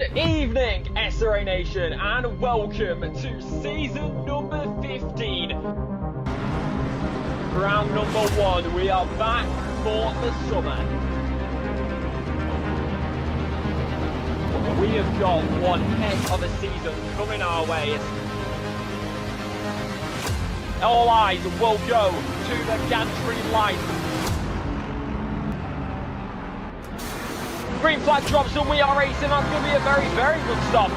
Good evening, SRA Nation, and welcome to season number 15. Round number 1, we are back for the summer. We have got one heck of a season coming our way. All eyes will go to the GT3 line. Green flag drops and we are racing. That's going to be a very, very good stop.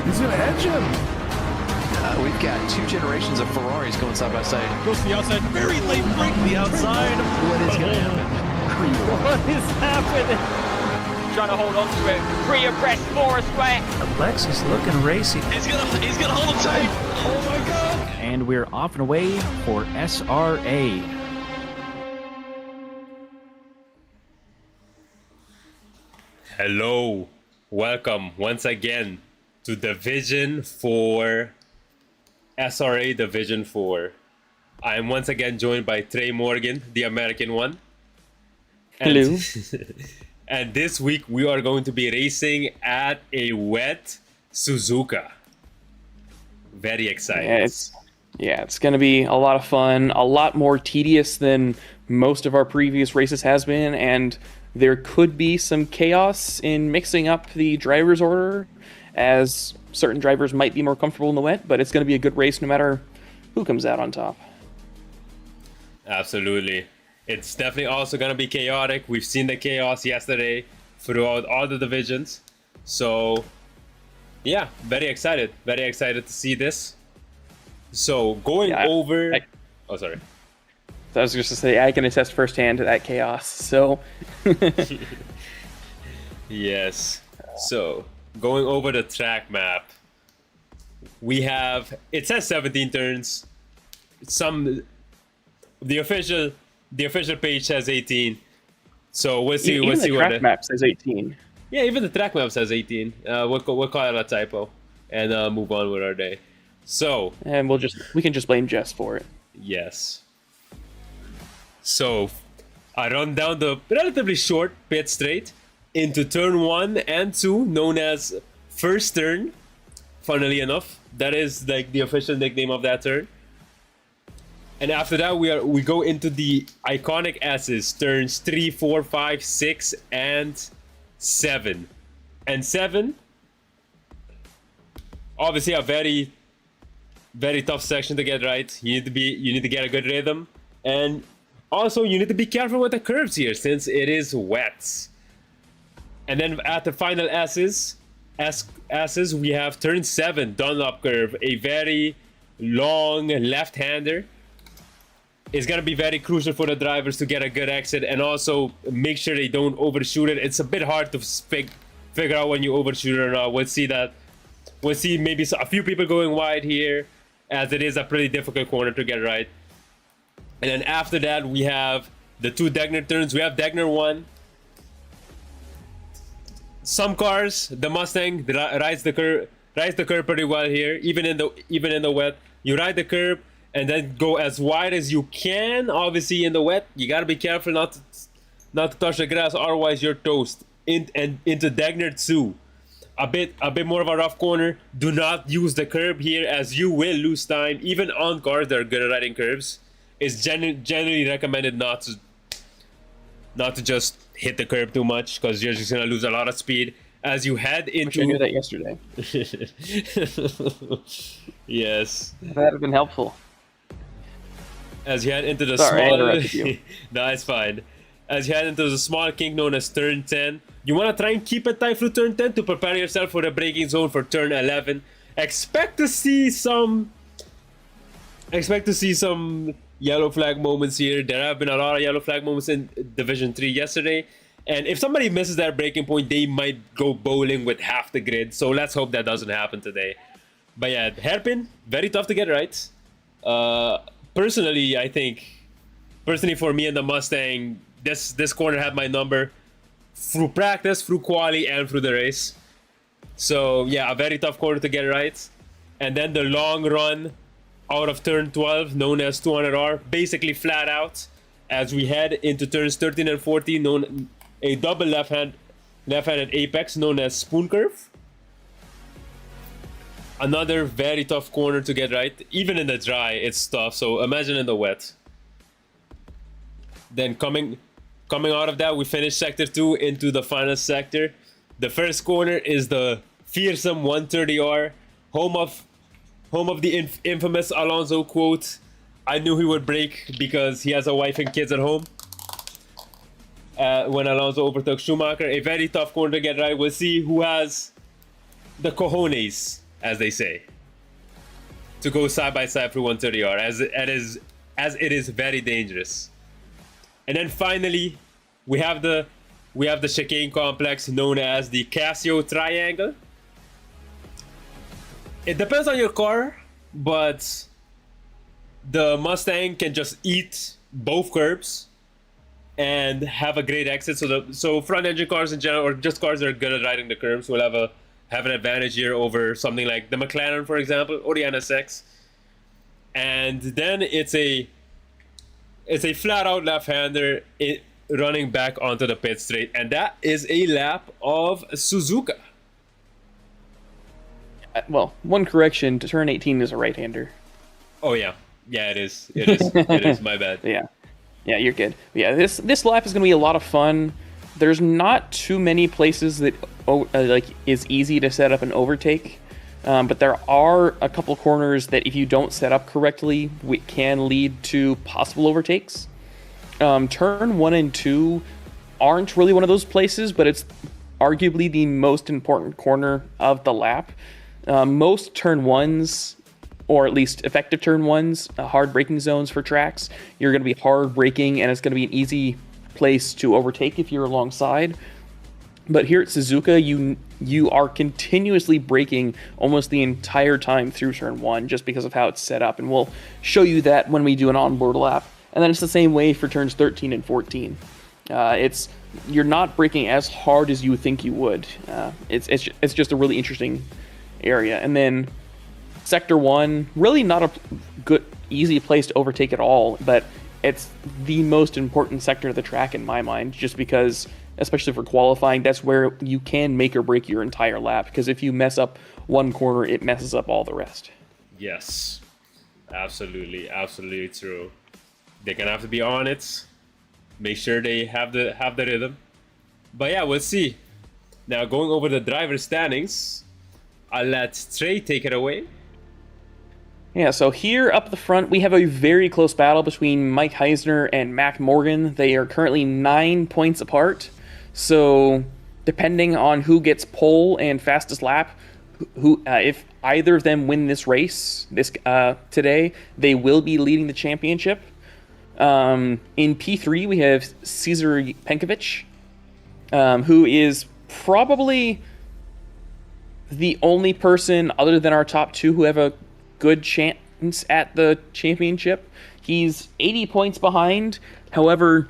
He's going to edge him. We've got two generations of Ferraris going side by side. Goes to the outside, very late break to the outside. What is going to happen? What is happening? Trying to hold on to it. 3 abreast, 4 a square. Alexis looking racy. He's gonna hold him tight. Oh my god. And we're off and away for SRA. Hello, welcome once again to Division 4, SRA Division 4. I am once again joined by Trey Morgan, the American one. Hello. And this week we are going to be racing at a wet Suzuka. Very excited. It's going to be a lot of fun, a lot more tedious than most of our previous races has been, and there could be some chaos in mixing up the driver's order, as certain drivers might be more comfortable in the wet, but it's going to be a good race no matter who comes out on top. Absolutely. It's definitely also going to be chaotic. We've seen the chaos yesterday throughout all the divisions. So, yeah, very excited. Very excited to see this. So, going over... Oh, sorry. I was just to say, I can attest firsthand to that chaos, so... Yes. So, going over the track map, we have... It says 17 turns. The official page says 18. So, we'll see. Even the track map says 18. Yeah, even the track map says 18. We'll call it a typo and move on with our day. So... And we can just blame Jess for it. Yes. So, I run down the relatively short pit straight into turn 1 and 2, known as first turn. Funnily enough, that is like the official nickname of that turn. And after that, we go into the iconic S's, turns 3, 4, 5, 6, and 7. And 7, obviously a very, very tough section to get right. You need to get a good rhythm, and also you need to be careful with the curves here since it is wet. And then at the final S's, we have turn 7 Dunlop curve, a very long left-hander. It's gonna be very crucial for the drivers to get a good exit and also make sure they don't overshoot it. It's a bit hard to figure out when you overshoot it or not. We'll see maybe a few people going wide here, as it is a pretty difficult corner to get right. And then after that, we have the 2 Degner turns. We have Degner 1. Some cars, the Mustang rides the curb pretty well here, even in the wet. You ride the curb and then go as wide as you can. Obviously, in the wet, you gotta be careful not to touch the grass, otherwise you're toast. Into Degner 2, a bit more of a rough corner. Do not use the curb here, as you will lose time, even on cars that are good at riding curbs. It's generally recommended not to just hit the curb too much, because you're just gonna lose a lot of speed as you head into... I knew that yesterday. Yes. That would have been helpful. As you head into the Sorry, I small... interrupted you. No, it's fine. As you head into the small kink known as turn 10, you want to try and keep it tight through turn 10 to prepare yourself for the braking zone for turn 11. Expect to see some yellow flag moments here. There have been a lot of yellow flag moments in Division 3 yesterday. And if somebody misses that braking point, they might go bowling with half the grid. So let's hope that doesn't happen today. But yeah, hairpin, very tough to get right. Personally for me and the Mustang, this corner had my number through practice, through quali, and through the race. So yeah, a very tough corner to get right. And then the long run out of turn 12, known as 200R, basically flat out, as we head into turns 13 and 14, known a double left-hand left-handed apex known as spoon curve. Another very tough corner to get right. Even in the dry, it's tough. So imagine in the wet. Then coming out of that, we finish sector 2 into the final sector. The first corner is the fearsome 130R, home of the infamous Alonso quote, "I knew he would break because he has a wife and kids at home." When Alonso overtook Schumacher, a very tough corner to get right. We'll see who has the cojones, as they say, to go side by side through 130R, as it is very dangerous. And then finally, we have the chicane complex known as the Casio Triangle. It depends on your car, but the Mustang can just eat both curbs and have a great exit. So front engine cars in general, or just cars that are good at riding the curbs, will have an advantage here over something like the McLaren, for example, or the NSX. And then it's a flat out left-hander running back onto the pit straight, and that is a lap of Suzuka. Well, one correction: to turn 18 is a right-hander. Oh yeah, it is. It is. My bad. Yeah, you're good. Yeah, this lap is going to be a lot of fun. There's not too many places that is easy to set up an overtake, but there are a couple corners that if you don't set up correctly, can lead to possible overtakes. Turn 1 and 2 aren't really one of those places, but it's arguably the most important corner of the lap. Most turn 1s, or at least effective turn 1s, hard braking zones for tracks, you're going to be hard braking, and it's going to be an easy place to overtake if you're alongside. But here at Suzuka, you are continuously braking almost the entire time through turn 1 just because of how it's set up, and we'll show you that when we do an onboard lap. And then it's the same way for turns 13 and 14. You're not braking as hard as you would think you would. It's just a really interesting area. And then sector 1, really not a good easy place to overtake at all, but it's the most important sector of the track in my mind, just because, especially for qualifying, that's where you can make or break your entire lap, because if you mess up one corner, it messes up all the rest. Yes, absolutely true. They're gonna have to be on it, make sure they have the rhythm. But yeah, we'll see. Now, going over the driver standings, I'll let Trey take it away. Yeah, so here up the front, we have a very close battle between Mike Heisner and Mac Morgan. They are currently 9 points apart. So depending on who gets pole and fastest lap, if either of them win this race today, they will be leading the championship. In P3, we have Cesar Penkovic, who is probably the only person other than our top two who have a good chance at the championship. He's 80 points behind. However,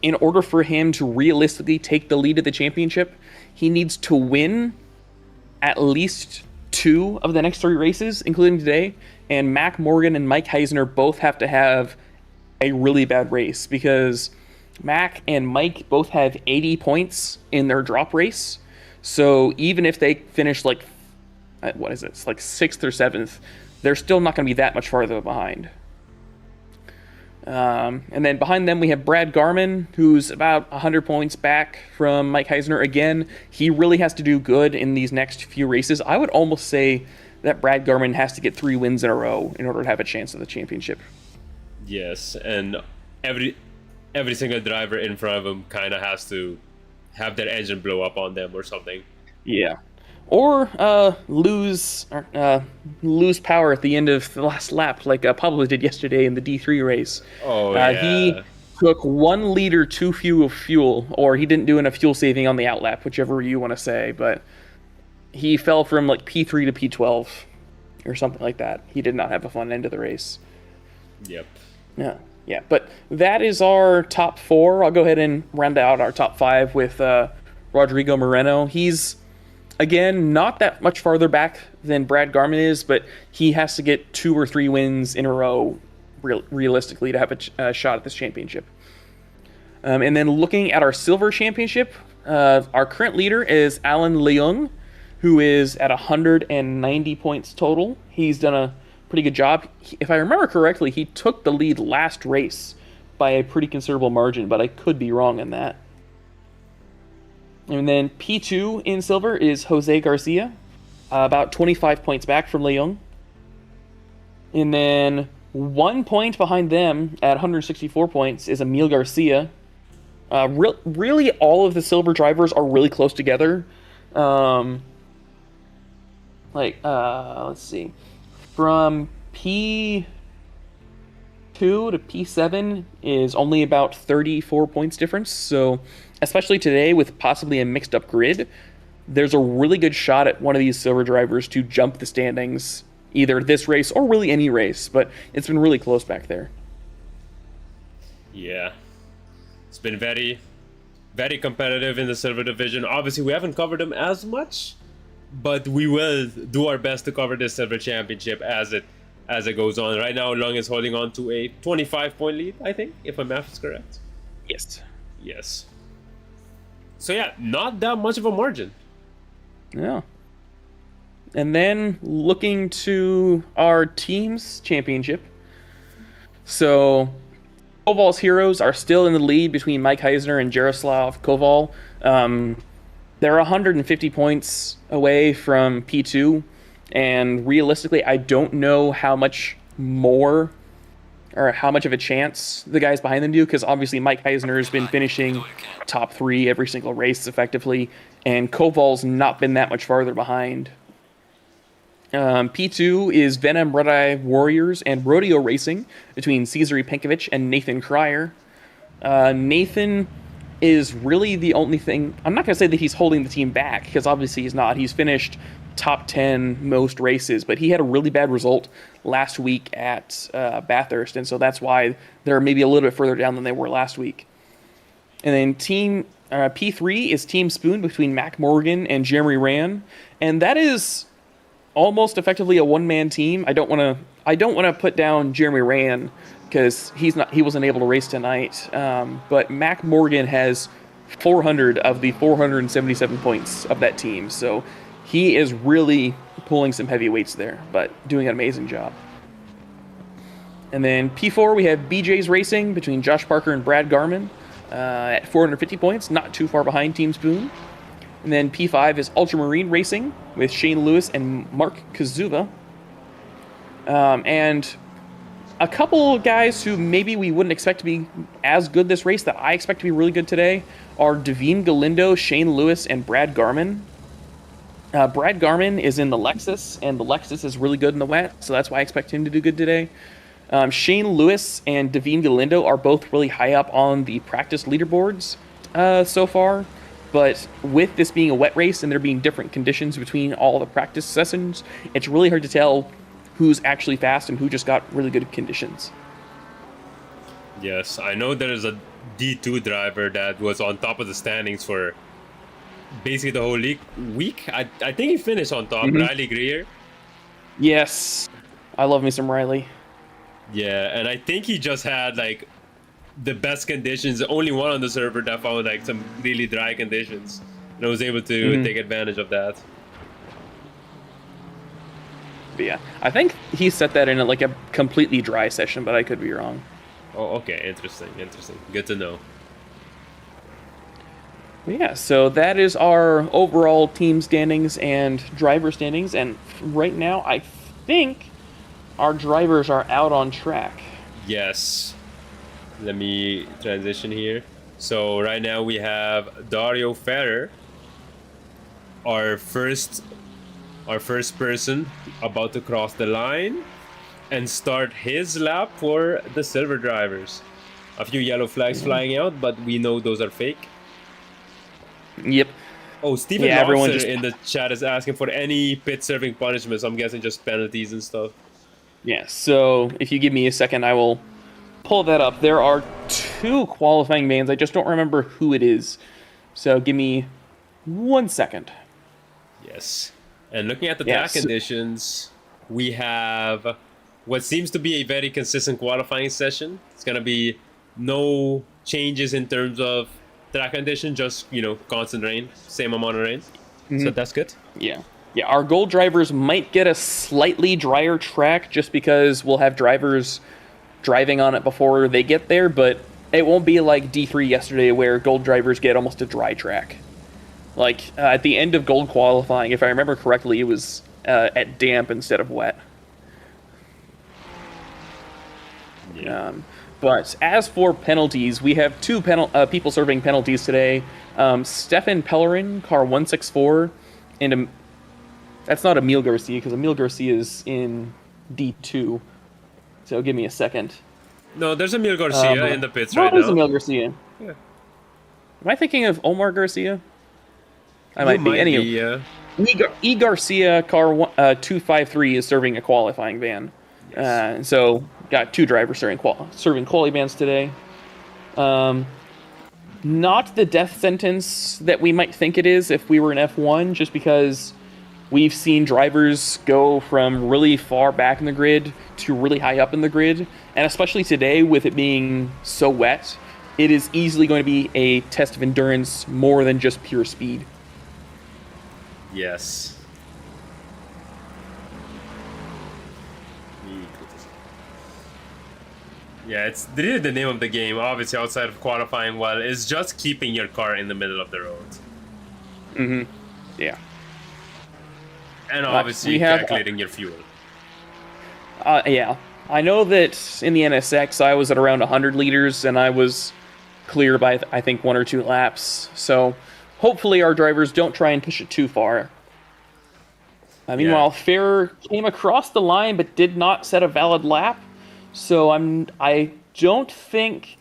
in order for him to realistically take the lead of the championship, he needs to win at least 2 of the next 3 races, including today. And Mac Morgan and Mike Heisner both have to have a really bad race, because Mac and Mike both have 80 points in their drop race. So even if they finish like 6th or 7th, they're still not going to be that much farther behind. And then behind them we have Brad Garman, who's about 100 points back from Mike Heisner. Again, he really has to do good in these next few races. I would almost say that Brad Garman has to get 3 wins in a row in order to have a chance at the championship. Yes, and every single driver in front of him kind of has to have their engine blow up on them or something. Yeah. Or lose power at the end of the last lap, like Pablo did yesterday in the D3 race. Oh, yeah. He took 1 liter too few of fuel, or he didn't do enough fuel saving on the outlap, whichever you want to say, but he fell from like P3 to P12 or something like that. He did not have a fun end of the race. Yep. Yeah, but that is our top 4. I'll go ahead and round out our top 5 with Rodrigo Moreno. He's, again, not that much farther back than Brad Garman is, but he has to get 2 or 3 wins in a row realistically to have a shot at this championship. And then looking at our silver championship, our current leader is Alan Leung, who is at 190 points total. He's done a pretty good job. If I remember correctly, he took the lead last race by a pretty considerable margin, but I could be wrong in that. And then P2 in silver is Jose Garcia, about 25 points back from Leung. And then 1 point behind them at 164 points is Emil Garcia. Really, all of the silver drivers are really close together. Let's see. From P2 to P7 is only about 34 points difference. So, especially today with possibly a mixed up grid, there's a really good shot at one of these silver drivers to jump the standings, either this race or really any race. But it's been really close back there. Yeah. It's been very, very competitive in the silver division. Obviously, we haven't covered them as much, but we will do our best to cover this silver championship as it goes on. Right now, Lung is holding on to a 25-point lead, I think, if my math is correct. Yes. Yes. So yeah, not that much of a margin. Yeah. And then looking to our team's championship. So Koval's heroes are still in the lead between Mike Heisner and Jaroslav Koval. They're 150 points away from P2, and realistically, I don't know how much more or how much of a chance the guys behind them do, because obviously Mike Heisner has been finishing top 3 every single race effectively, and Koval's not been that much farther behind. P2 is Venom Red Eye Warriors and Rodeo Racing between Cesare Penkovic and Nathan Cryer. Nathan is really the only thing. I'm not going to say that he's holding the team back, because obviously he's not. He's finished top 10 most races, but he had a really bad result last week at Bathurst, and so that's why they're maybe a little bit further down than they were last week. And then team P3 is Team Spoon between Mac Morgan and Jeremy Ran, and that is almost effectively a one-man team. I don't want to put down Jeremy Ran because he wasn't able to race tonight. But Mac Morgan has 400 of the 477 points of that team, so he is really pulling some heavy weights there, but doing an amazing job. And then P4 we have BJ's Racing between Josh Parker and Brad Garman at 450 points, not too far behind Team Spoon. And then P5 is Ultramarine Racing with Shane Lewis and Mark Kazuba. And a couple guys who maybe we wouldn't expect to be as good this race that I expect to be really good today are Devine Galindo, Shane Lewis, and Brad Garman. Brad Garman is in the Lexus, and the Lexus is really good in the wet, so that's why I expect him to do good today. Shane Lewis and Devine Galindo are both really high up on the practice leaderboards so far. But with this being a wet race and there being different conditions between all the practice sessions, it's really hard to tell who's actually fast and who just got really good conditions. Yes, I know there is a D2 driver that was on top of the standings for basically the whole week. I think he finished on top, Riley Greer. Yes, I love me some Riley. Yeah, and I think he just had like the best conditions, the only one on the server that found like some really dry conditions, and I was able to take advantage of that. But yeah, I think he set that in like a completely dry session, but I could be wrong. Oh, okay, interesting. Good to know. But yeah, so that is our overall team standings and driver standings, and right now I think our drivers are out on track. Yes. Let me transition here. So right now we have Dario Ferrer, our first person about to cross the line and start his lap for the silver drivers. A few yellow flags flying out, but we know those are fake. Yep. Oh, Stephen Lobster in the chat is asking for any pit serving punishments. I'm guessing just penalties and stuff. Yeah, so if you give me a second, I will pull that up. There are 2 qualifying bans. I just don't remember who it is. So give me 1 second. Yes. And looking at the track conditions, we have what seems to be a very consistent qualifying session. It's going to be no changes in terms of track condition, just, you know, constant rain, same amount of rain. So that's good. Yeah. Yeah, our gold drivers might get a slightly drier track just because we'll have drivers driving on it before they get there, but it won't be like D3 yesterday where gold drivers get almost a dry track. Like, at the end of gold qualifying, if I remember correctly, it was at damp instead of wet. Yeah. But as for penalties, we have two people serving penalties today. Stefan Pellerin, car 164, and that's not Emil Garcia, because Emil Garcia is in D2. So give me a second. No, there's Emil Garcia in the pits No, right there's now. Emil Garcia. Yeah. Am I thinking of Omar Garcia? I might be. Anyway, E. Garcia, car 253, is serving a qualifying ban. Yes. So got two drivers serving quali bans today. Not the death sentence that we might think it is if we were in F1, just because we've seen drivers go from really far back in the grid to really high up in the grid, and especially today with it being so wet, it is easily going to be a test of endurance more than just pure speed. Yes. Yeah, it's really the name of the game, obviously, outside of qualifying well, is just keeping your car in the middle of the road. Yeah. And obviously calculating your fuel. Yeah. I know that in the NSX I was at around 100 liters and I was clear by, I think, 1 or 2 laps. So hopefully our drivers don't try and push it too far. Meanwhile, Ferrer came across the line but did not set a valid lap. So I don't think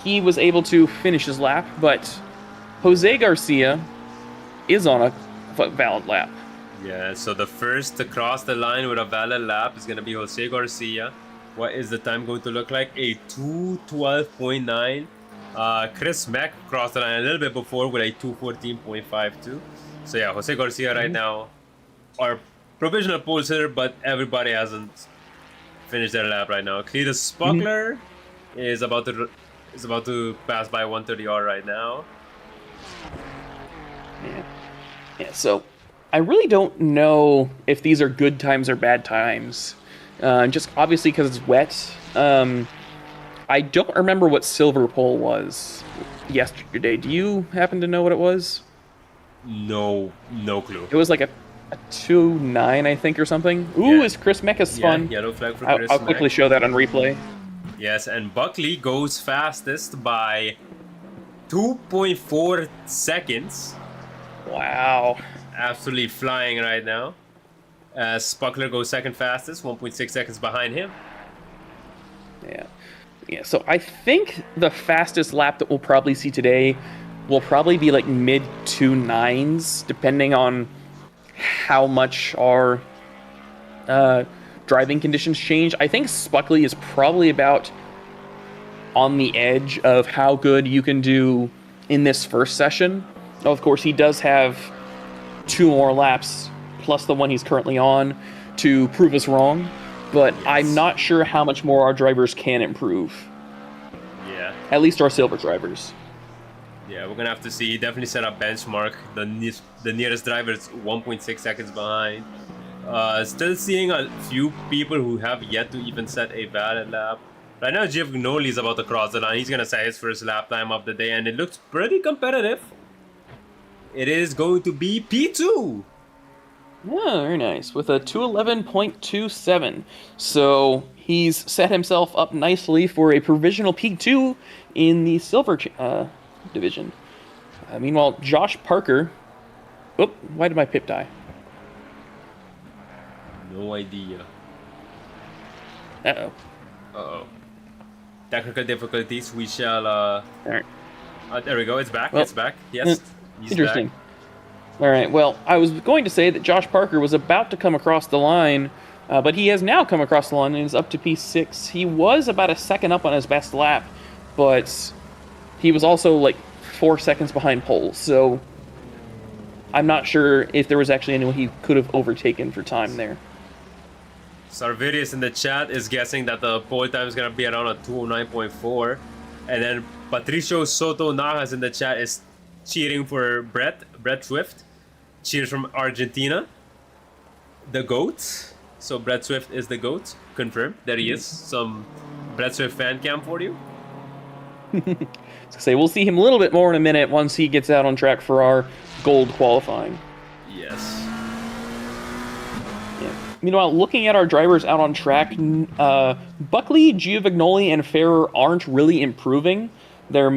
he was able to finish his lap, but Jose Garcia is on a valid lap. Yeah, so the first to cross the line with a valid lap is going to be Jose Garcia. What is the time going to look like? A 2:12.9. Chris Mack crossed the line a little bit before with a 2:14.52. So yeah, Jose Garcia right now, our provisional pole sitter, but everybody hasn't finished their lap right now. Cletus Spuckler is about to pass by 130R right now. Yeah, so I really don't know if these are good times or bad times. Just obviously because it's wet. I don't remember what silver pole was yesterday. Do you happen to know what it was? No clue. It was like a 2.9, I think, or something. Ooh, is Chris Mecca's fun. Yellow flag for Chris I'll quickly show that on replay. Yes, and Buckley goes fastest by 2.4 seconds. Wow. Absolutely flying right now. Spuckler goes second fastest, 1.6 seconds behind him. Yeah, so I think the fastest lap that we'll probably see today will probably be like mid 2.9s, depending on how much our driving conditions change. I think Spuckley is probably about on the edge of how good you can do in this first session. Of course, he does have 2 more laps, plus the one he's currently on, to prove us wrong. But yes. I'm not sure how much more our drivers can improve. Yeah. At least our silver drivers. Yeah, we're going to have to see. He definitely set a benchmark. The nearest driver is 1.6 seconds behind. Still seeing a few people who have yet to even set a valid lap. Right now, Giovinazzi is about to cross the line. He's going to set his first lap time of the day, and it looks pretty competitive. It is going to be P2. Yeah, very nice. With a 2:11.27. So he's set himself up nicely for a provisional P2 in the silver division. Meanwhile, Josh Parker... Oh, why did my pip die? No idea. Uh-oh. Uh-oh. Technical difficulties. We shall... All right. There we go. It's back. Well, it's back. Yes. He's interesting. back. All right. Well, I was going to say that Josh Parker was about to come across the line, but he has now come across the line and is up to P6. He was about a second up on his best lap, but he was also like 4 seconds behind pole. So I'm not sure if there was actually anyone he could have overtaken for time there. Sarvirius in the chat is guessing that the pole time is going to be around a 209.4. And then Patricio Soto Najas in the chat is cheering for Brett Swift. Cheers from Argentina. The GOAT. So Brett Swift is the GOAT. Confirmed. There he is. Some Brett Swift fan cam for you. Say we'll see him a little bit more in a minute once he gets out on track for our gold qualifying. Yes. Yeah. Meanwhile, looking at our drivers out on track, Buckley, Giovignoli, and Ferrer aren't really improving. They're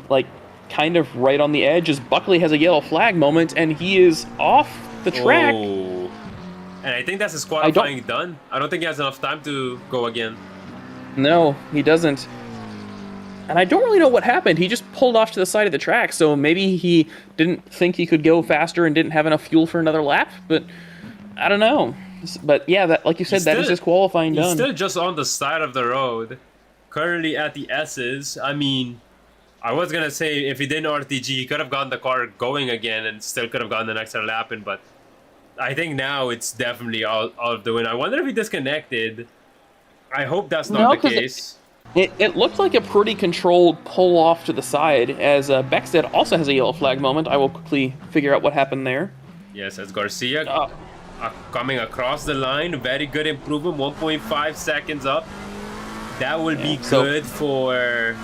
like kind of right on the edge as Buckley has a yellow flag moment and he is off the track. Oh. And I think that's his qualifying done. I don't think he has enough time to go again. No, he doesn't. And I don't really know what happened. He just pulled off to the side of the track, so maybe he didn't think he could go faster and didn't have enough fuel for another lap, but I don't know. But yeah, that, like you said, that is his qualifying done. He's still just on the side of the road, currently at the S's. I mean, I was going to say if he didn't RTG, he could have gotten the car going again and still could have gotten an extra lap in, but I think now it's definitely out of the win. I wonder if he disconnected. I hope that's not the case. It looked like a pretty controlled pull off to the side, as Beckstead also has a yellow flag moment. I will quickly figure out what happened there. Yes, as Garcia coming across the line. Very good improvement, 1.5 seconds up. That will be good for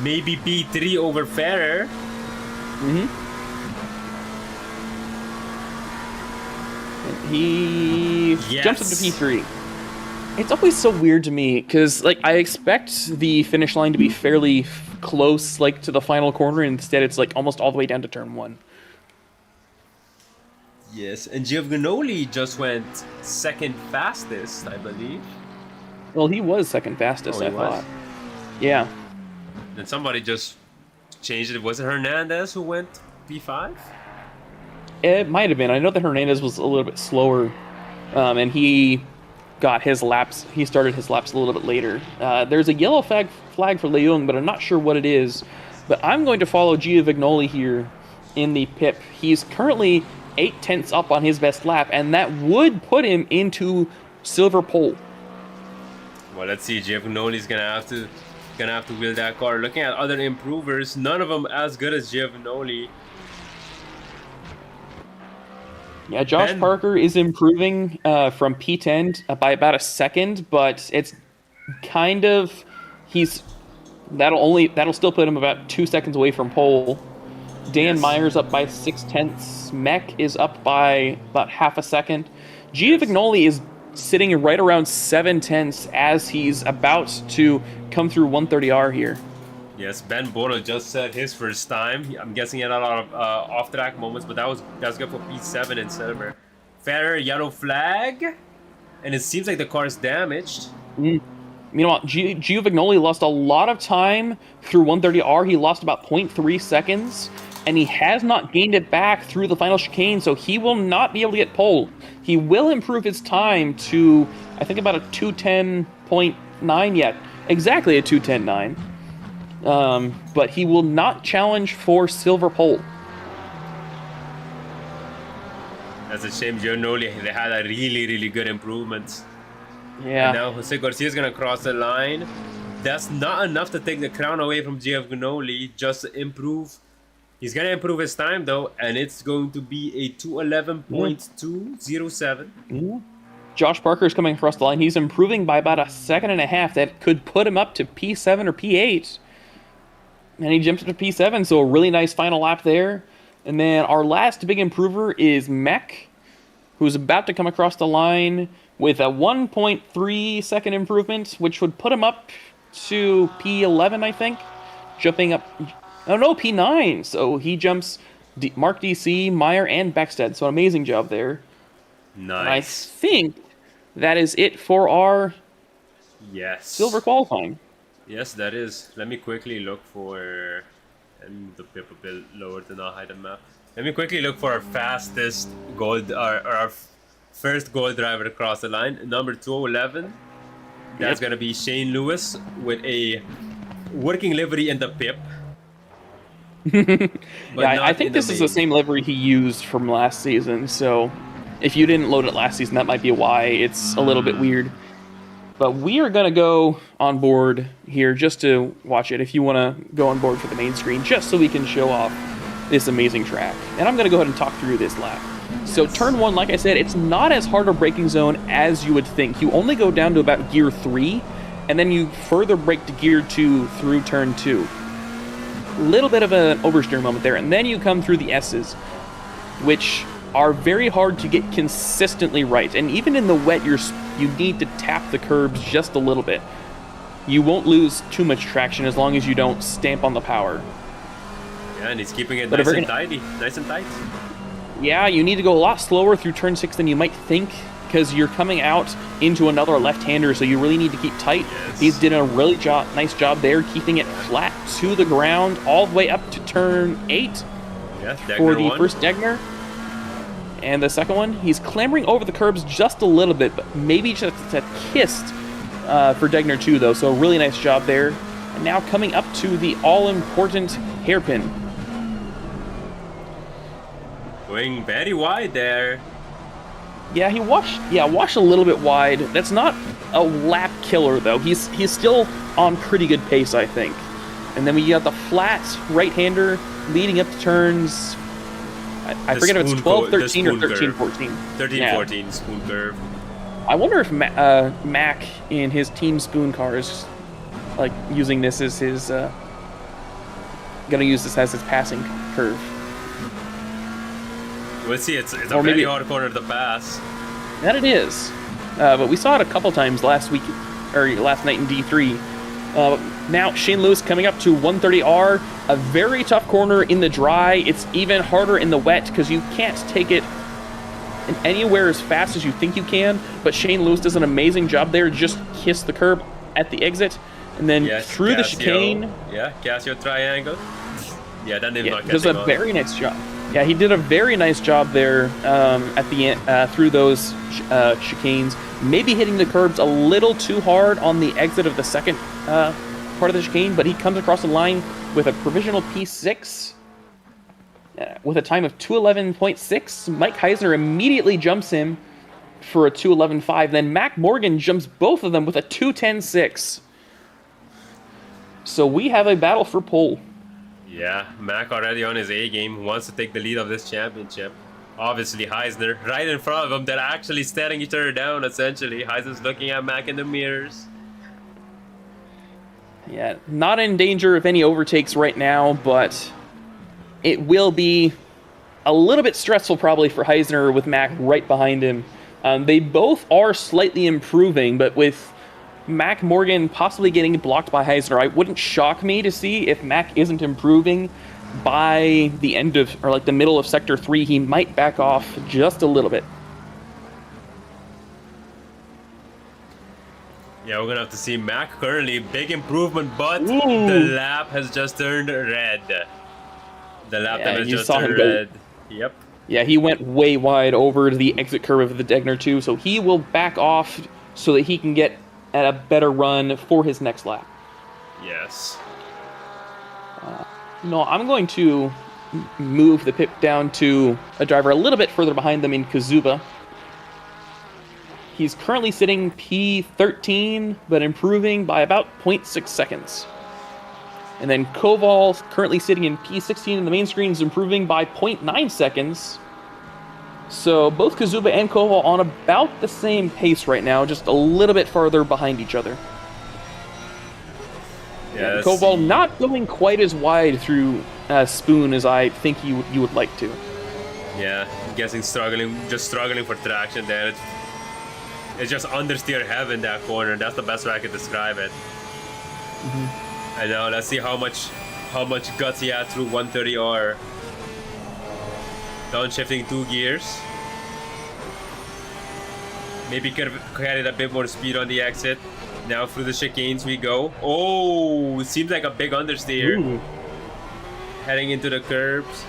maybe P3 over Ferrer. And he jumps up to P3. It's always so weird to me because, like, I expect the finish line to be fairly close, like, to the final corner. And instead, it's like almost all the way down to turn 1. Yes, and Giovignoli just went second fastest, I believe. Well, he was second fastest, I thought. Yeah. Then somebody just changed it. Was it Hernandez who went P5? It might have been. I know that Hernandez was a little bit slower, and he got his laps. He started his laps a little bit later. There's a yellow flag for Leung, but I'm not sure what it is. But I'm going to follow Giovignoli here in the pip. He's currently 0.8 up on his best lap, and that would put him into silver pole. Well, let's see. Giovignoli's gonna have to wheel that car. Looking at other improvers, none of them as good as Giovignoli. Yeah, Josh Parker is improving from P10 by about a second, but it's kind of that'll still put him about 2 seconds away from pole. Dan Myers up by 0.6. Mech is up by about half a second. Giovignoli is sitting right around 0.7 as he's about to come through 130R here. Yes, Ben Bono just said his first time. I'm guessing he had a lot of off-track moments, but that's good for P7 in silver. Ferrer, yellow flag, and it seems like the car is damaged. You know what? Giovignoli lost a lot of time through 130R. He lost about 0.3 seconds, and he has not gained it back through the final chicane, so he will not be able to get pole. He will improve his time to, I think, about a 2:10.9 yet. Exactly a 2:10.9. But he will not challenge for silver pole. That's a shame. Giovignoli, they had a really good improvement. Yeah. And now Jose Garcia is going to cross the line. That's not enough to take the crown away from Giovignoli, just to improve. He's going to improve his time, though, and it's going to be a 2:11.207. Josh Parker is coming across the line. He's improving by about 1.5 seconds. That could put him up to P7 or P8. And he jumps up to P7, so a really nice final lap there. And then our last big improver is Mech, who's about to come across the line with a 1.3 second improvement, which would put him up to P11, I think. Jumping up... Oh, no, P9. So he jumps Mark DC, Meyer, and Beckstead. So an amazing job there. Nice. And I think that is it for our silver qualifying. Yes, that is. Let me quickly look for... And the pip a bit lower to not hide the map. Let me quickly look for our fastest gold, or our first gold driver to cross the line. Number 211. That's going to be Shane Lewis with a working livery in the pip. Yeah, I think this is the same livery he used from last season, so if you didn't load it last season, that might be why it's a little bit weird. But we are going to go on board here just to watch it if you want to go on board for the main screen, just so we can show off this amazing track. And I'm going to go ahead and talk through this lap. So turn 1, like I said, it's not as hard a braking zone as you would think. You only go down to about gear 3, and then you further brake to gear 2 through turn 2. Little bit of an oversteer moment there, and then you come through the S's, which are very hard to get consistently right. And even in the wet, you need to tap the curbs just a little bit. You won't lose too much traction as long as you don't stamp on the power. Yeah, and he's keeping it nice and tight. Yeah, you need to go a lot slower through turn 6 than you might think, because you're coming out into another left-hander, so you really need to keep tight. Yes. He's did a really nice job there, keeping it flat to the ground all the way up to turn 8 for the first Degner. And the second one, he's clambering over the curbs just a little bit, but maybe just a kiss for Degner 2, though, so a really nice job there. And now coming up to the all-important hairpin. Going very wide there. Yeah, he washed a little bit wide. That's not a lap killer, though. He's still on pretty good pace, I think. And then we got the flat right-hander leading up to turns... I forget if it's 12, 13, or 13, 14. 13, 14, spoon curve. I wonder if Mac in his team spoon car is like using this as his... gonna use this as his passing curve. We'll see, it's a very hard corner to pass. That it is. But we saw it a couple times last week, or last night in D3. Now, Shane Lewis coming up to 130R, a very tough corner in the dry. It's even harder in the wet because you can't take it anywhere as fast as you think you can, but Shane Lewis does an amazing job there. Just kiss the curb at the exit, and then through the chicane. Yeah, Casio triangle. Yeah, that did not does a very nice job. Yeah, he did a very nice job there at the end, through those chicanes. Maybe hitting the curbs a little too hard on the exit of the second part of the chicane, but he comes across the line with a provisional P6 with a time of 2:11.6. Mike Heisner immediately jumps him for a 2:11.5. Then Mac Morgan jumps both of them with a 2:10.6. So we have a battle for pole. Yeah, Mac already on his A game, wants to take the lead of this championship. Obviously, Heisner right in front of him. They're actually staring each other down, essentially. Heisner's looking at Mac in the mirrors. Yeah, not in danger of any overtakes right now, but it will be a little bit stressful probably for Heisner with Mac right behind him. They both are slightly improving, but with Mac Morgan possibly getting blocked by Heisner, it wouldn't shock me to see if Mac isn't improving by the end of, or like the middle of Sector 3, he might back off just a little bit. Yeah, we're gonna have to see Mac currently. Big improvement, but the lap has just turned red. The lap that has just turned red. Yep. Yeah, he went way wide over to the exit curve of the Degner 2, so he will back off so that he can get at a better run for his next lap. Yes. No, I'm going to move the pit down to a driver a little bit further behind them in Kazuba. He's currently sitting P13, but improving by about 0.6 seconds. And then Koval currently sitting in P16 in the main screen is improving by 0.9 seconds. So both Kazuba and Koval on about the same pace right now, just a little bit farther behind each other. Yes. Koval not going quite as wide through Spoon as I think you would like to. Yeah, I'm guessing just struggling for traction there. It's just understeer heaven, that corner. That's the best way I could describe it. I know. Let's see how much guts he had through 130R. Downshifting 2 gears. Maybe could have carried a bit more speed on the exit. Now through the chicanes we go. Oh, it seems like a big understeer. Ooh. Heading into the curbs.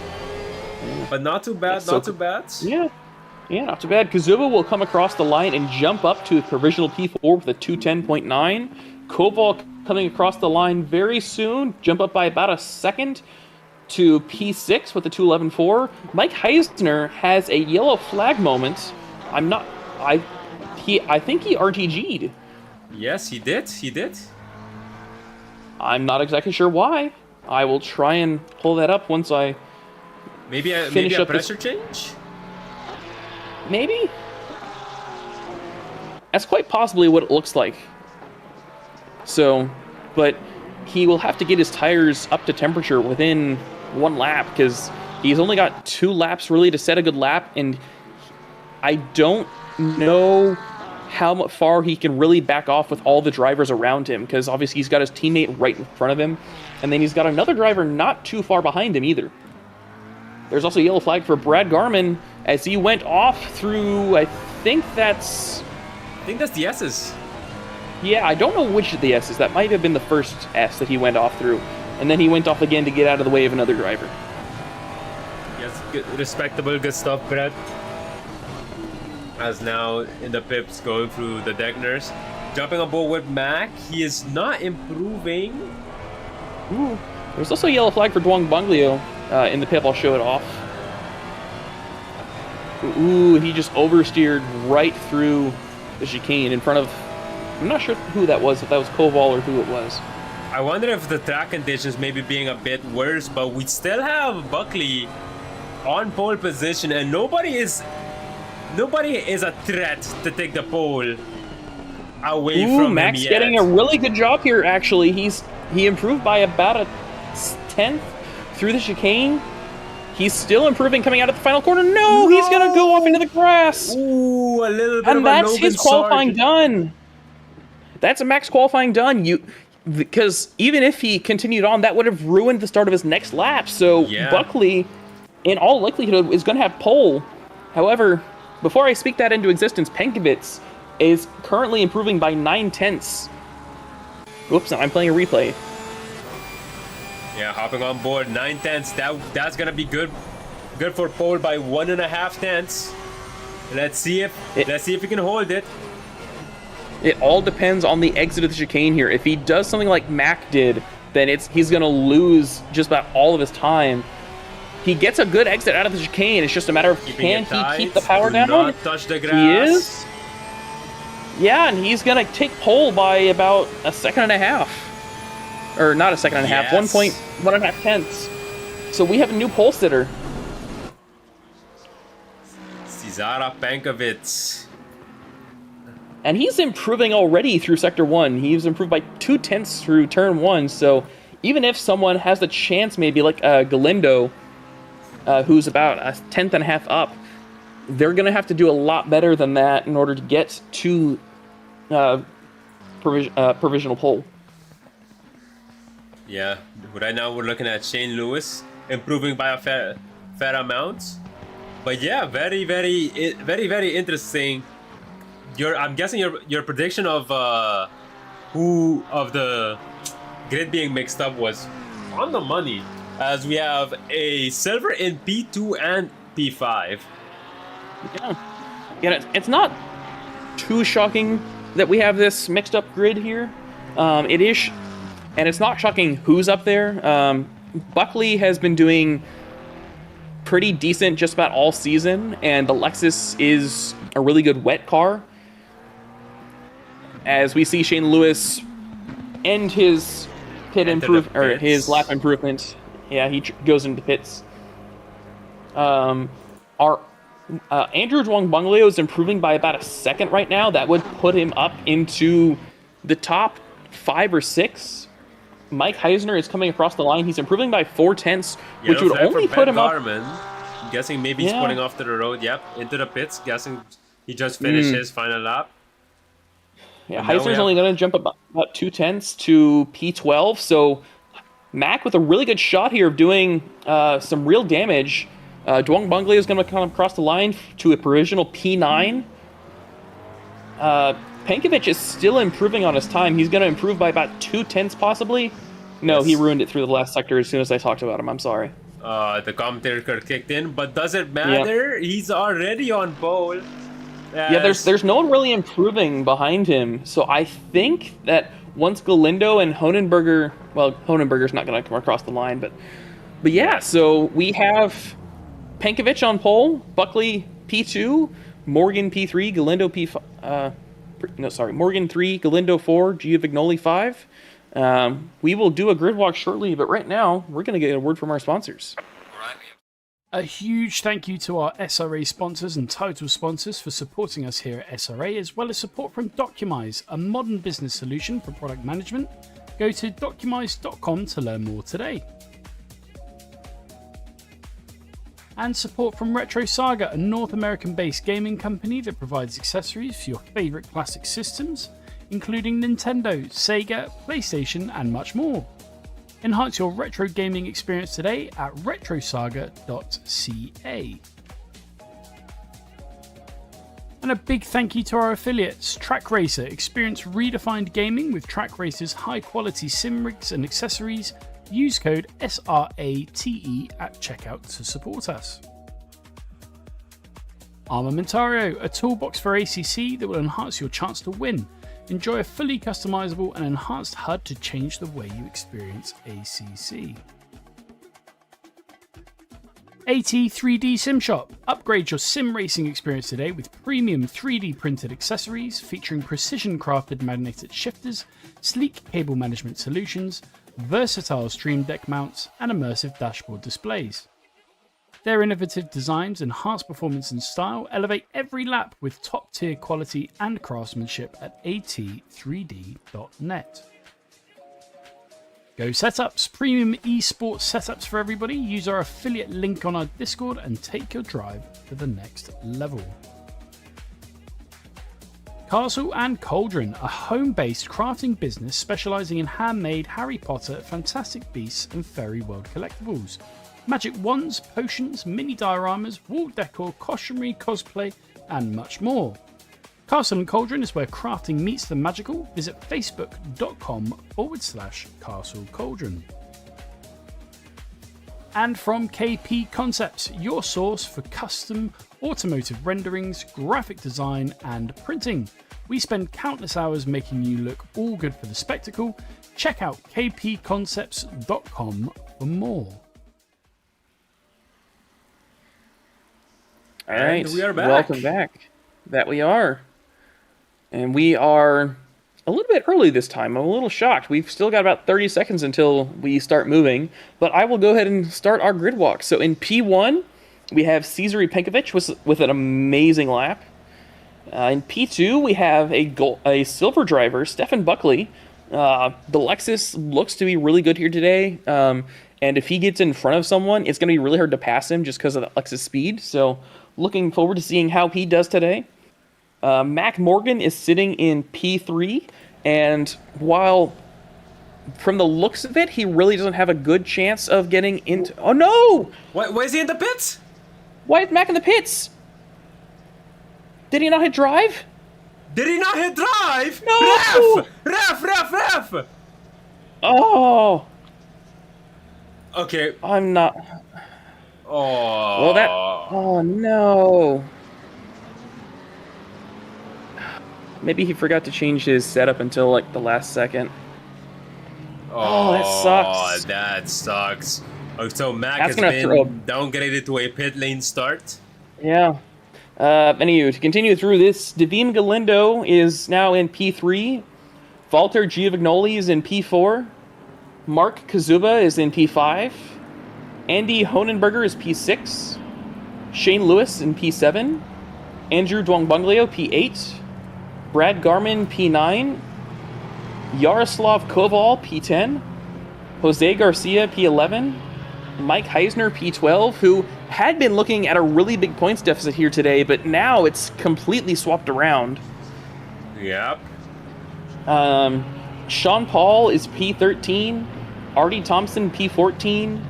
But not too bad, not too bad. Yeah, not too bad. Kazuba will come across the line and jump up to a provisional P4 with a 2:10.9. Koval coming across the line very soon, jump up by about a second to P6 with a 2:11.4. Mike Heisner has a yellow flag moment. I think he RTG'd. Yes, he did. He did. I'm not exactly sure why. I will try and pull that up once I Maybe a finish up pressure change. Maybe? That's quite possibly what it looks like. So, but he will have to get his tires up to temperature within 1 lap because he's only got 2 laps really to set a good lap, and I don't know how far he can really back off with all the drivers around him because obviously he's got his teammate right in front of him, and then he's got another driver not too far behind him either. There's also a yellow flag for Brad Garman as he went off through, I think that's the S's. Yeah, I don't know which of the S's. That might have been the first S that he went off through. And then he went off again to get out of the way of another driver. Yes, good, respectable, good stuff, Brett. As now in the pips going through the Deckners. Jumping on board with Mac. He is not improving. Ooh. There's also a yellow flag for Duong Bunglio in the pip. I'll show it off. Ooh, he just oversteered right through the chicane in front of... I'm not sure who that was, if that was Koval or who it was. I wonder if the track conditions may be being a bit worse, but we still have Buckley on pole position, and nobody is a threat to take the pole away from Max him yet. getting a really good job here, actually. He improved by about a 10th through the chicane. He's still improving coming out of the final corner. No, he's going to go off into the grass. Ooh, a little bit and of that's a Logan his qualifying Sargent. done. That's a Max qualifying done. Because even if he continued on, that would have ruined the start of his next lap. So Yeah. Buckley, in all likelihood, is going to have pole. However, before I speak that into existence, Penkovitz is currently improving by 9/10. Oops, I'm playing a replay. Yeah, hopping on board 9/10. That's gonna be good for pole by 1.5 tenths. Let's see if he can hold it. It all depends on the exit of the chicane here. If he does something like Mac did, then he's going to lose just about all of his time. He gets a good exit out of the chicane. It's just a matter of can he keep the power down? Not touch the grass. He is. Yeah, and he's going to take pole by about 1.5 seconds. Or not 1.5 seconds, Yes. 1.5 tenths. So we have a new pole sitter. Cesara Penkovitz. And he's improving already through Sector 1. He's improved by 0.2 through Turn 1. So even if someone has the chance, maybe like Galindo, who's about 1.5 up, they're going to have to do a lot better than that in order to get to provisional pole. Yeah, right now we're looking at Shane Lewis improving by a fair amount. But yeah, very, very interesting. I'm guessing your prediction of who of the grid being mixed up was on the money, as we have a silver in P2 and P5. Yeah, it's not too shocking that we have this mixed up grid here. It is, and it's not shocking who's up there. Buckley has been doing pretty decent just about all season, and the Lexus is a really good wet car. As we see Shane Lewis end his his lap improvement. Yeah, he goes into pits. Our Andrew Duong Bunglio is improving by about 1 second right now. That would put him up into the top 5 or 6. Mike Heisner is coming across the line. He's improving by 0.4, which would only put him up. I'm guessing maybe he's putting off to the road. Yep, into the pits. Guessing he just finished his final lap. Yeah, Heisner's only going to jump about 0.2 to P12. So Mac with a really good shot here of doing some real damage. Duong Bunglio is going to come across the line to a provisional P9. Penkovitz is still improving on his time. He's going to improve by about 0.2 possibly. No, Yes. he ruined it through the last sector as soon as I talked about him. I'm sorry. The commentator kicked in, but does it matter? He's already on pole. Yeah, there's no one really improving behind him. So I think that once Galindo and Honenberger, well, Honenberger's not going to come across the line, but yeah. So we have Penkovitz on pole, Buckley P2, Morgan P3, Galindo Morgan 3, Galindo 4, Giovignoli 5. We will do a grid walk shortly, but right now we're going to get a word from our sponsors. A huge thank you to our SRA sponsors and title sponsors for supporting us here at SRA, as well as support from Documise, a modern business solution for product management. Go to documise.com to learn more today. And support from Retro Saga, a North American-based gaming company that provides accessories for your favourite classic systems, including Nintendo, Sega, PlayStation, and much more. Enhance your retro gaming experience today at retrosaga.ca. And a big thank you to our affiliates, Track Racer. Experience redefined gaming with Track Racer's high-quality sim rigs and accessories. Use code SRATE at checkout to support us. Armamentario, a toolbox for ACC that will enhance your chance to win. Enjoy a fully customizable and enhanced HUD to change the way you experience ACC. AT3D Sim Shop. Upgrade your sim racing experience today with premium 3D printed accessories featuring precision crafted magnetic shifters, sleek cable management solutions, versatile stream deck mounts, and immersive dashboard displays. Their innovative designs enhance performance and style, elevate every lap with top-tier quality and craftsmanship at at3d.net. Go Setups, premium esports setups for everybody. Use our affiliate link on our Discord and take your drive to the next level. Castle and Cauldron, a home-based crafting business specializing in handmade Harry Potter, Fantastic Beasts, and Fairy World collectibles. Magic wands, potions, mini dioramas, wall decor, costumery, cosplay, and much more. Castle and Cauldron is where crafting meets the magical. Visit facebook.com/Castle Cauldron. And from KP Concepts, your source for custom automotive renderings, graphic design, and printing. We spend countless hours making you look all good for the spectacle. Check out kpconcepts.com for more. All right, we are back. Welcome back. That we are. And we are a little bit early this time. I'm a little shocked. We've still got about 30 seconds until we start moving, but I will go ahead and start our grid walk. So in P1, we have Cesare Penkovic with an amazing lap. In P2, we have a silver driver, Stefan Buckley. The Lexus looks to be really good here today. And if he gets in front of someone, it's going to be really hard to pass him just because of the Lexus speed. So looking forward to seeing how he does today. Mac Morgan is sitting in P3, and while from the looks of it, he really doesn't have a good chance of getting into... Oh, no! Why is he in the pits? Why is Mac in the pits? Did he not hit drive? Did he not hit drive? No! Ref! Oh! Okay. I'm not... Oh. Well, that... Oh, no. Maybe he forgot to change his setup until, like, the last second. Oh, that sucks. That sucks. Oh, so Mac That's has been downgraded to a pit lane start? Yeah. Anywho, to continue through this, Davim Galindo is now in P3. Walter Giovignoli is in P4. Mark Kazuba is in P5. Andy Honenberger is P6. Shane Lewis in P7. Andrew Dwangbanglio, P8. Brad Garman, P9. Yaroslav Koval, P10. Jose Garcia, P11. Mike Heisner, P12, who had been looking at a really big points deficit here today, but now it's completely swapped around. Yep. Sean Paul is P13. Artie Thompson, P14.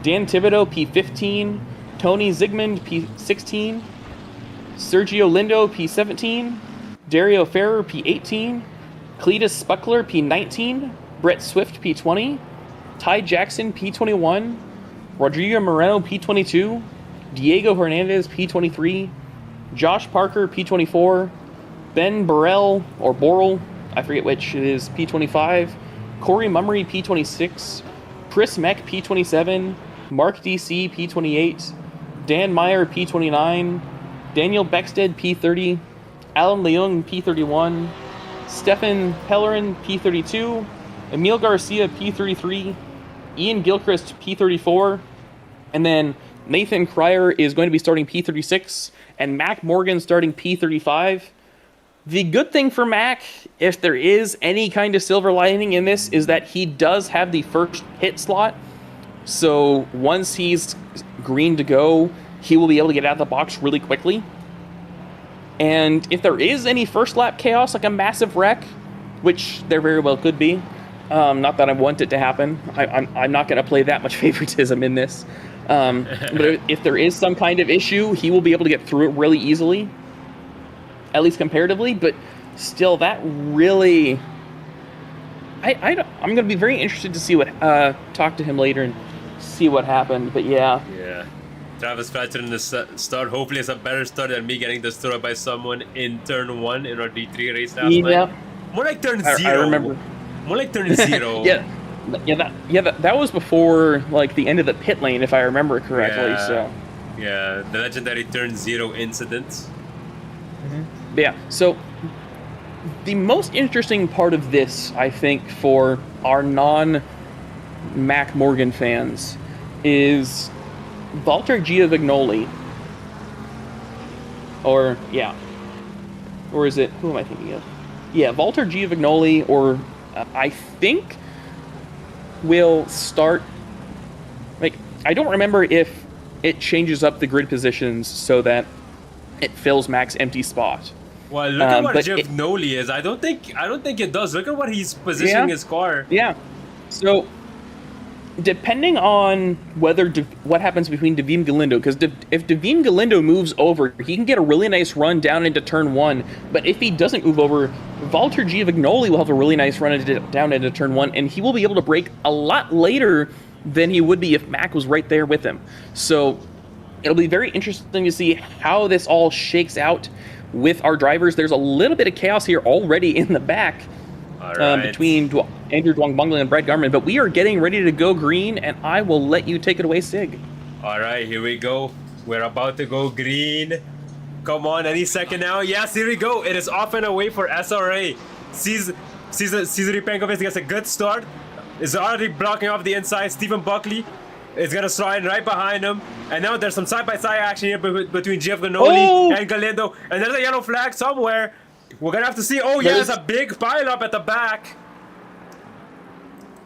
Dan Thibodeau, P15. Tony Zygmunt, P16. Sergio Lindo, P17. Dario Ferrer, P18. Cletus Spuckler, P19. Brett Swift, P20. Ty Jackson, P21. Rodrigo Moreno, P22. Diego Hernandez, P23. Josh Parker, P24. Ben Burrell, or Borrell, I forget which it is, P25. Corey Mummery, P26. Chris Meck, P27. Mark DC, P28. Dan Meyer, P29. Daniel Beckstead, P30. Alan Leung, P31. Stefan Pellerin, P32, Emil Garcia, P33, Ian Gilchrist, P34, and then Nathan Cryer is going to be starting P36, and Mac Morgan starting P35. The good thing for Mac, if there is any kind of silver lining in this, is that he does have the first pit slot. So once he's green to go, he will be able to get out of the box really quickly. And if there is any first lap chaos, like a massive wreck, which there very well could be, not that I want it to happen. I'm not going to play that much favoritism in this. But if there is some kind of issue, he will be able to get through it really easily, at least comparatively. But still, that really... I'm going to be very interested to see what... talk to him later and see what happened. But yeah. Yeah. Travis Fletcher in the start. Hopefully it's a better start than me getting destroyed by someone in turn 1 in our D3 race last night. More like turn 0. I remember. More like turn 0. That was before like the end of the pit lane, if I remember correctly. Yeah. So yeah, the legendary turn 0 incident. Mm-hmm. Yeah. So the most interesting part of this, I think, for our non-Mac Morgan fans, is Valtteri Giovignoli. Or is it? Who am I thinking of? Yeah, Valtteri Giovignoli, or I think will start. Like, I don't remember if it changes up the grid positions so that it fills Mac's empty spot. Well, look at what Giovignoli is. I don't think it does. Look at what he's positioning his car. Yeah. So, depending on what happens between Davim Galindo, because if Davim Galindo moves over, he can get a really nice run down into turn 1. But if he doesn't move over, Valtteri Giovignoli will have a really nice run down into turn 1, and he will be able to brake a lot later than he would be if Mac was right there with him. So it'll be very interesting to see how this all shakes out with our drivers. There's a little bit of chaos here already in the back. Between Andrew Dwongbongli and Brad Garman, but we are getting ready to go green, and I will let you take it away, Sig. All right, here we go. We're about to go green. Come on, any second now. Yes, here we go. It is off and away for SRA. Cesare Penkovic gets a good start. Is already blocking off the inside. Stephen Buckley is going to slide right behind him. And now there's some side-by-side action here between Giovignoli and Galindo. And there's a yellow flag somewhere. We're going to have to see. Oh, yeah, there's a big pile-up at the back.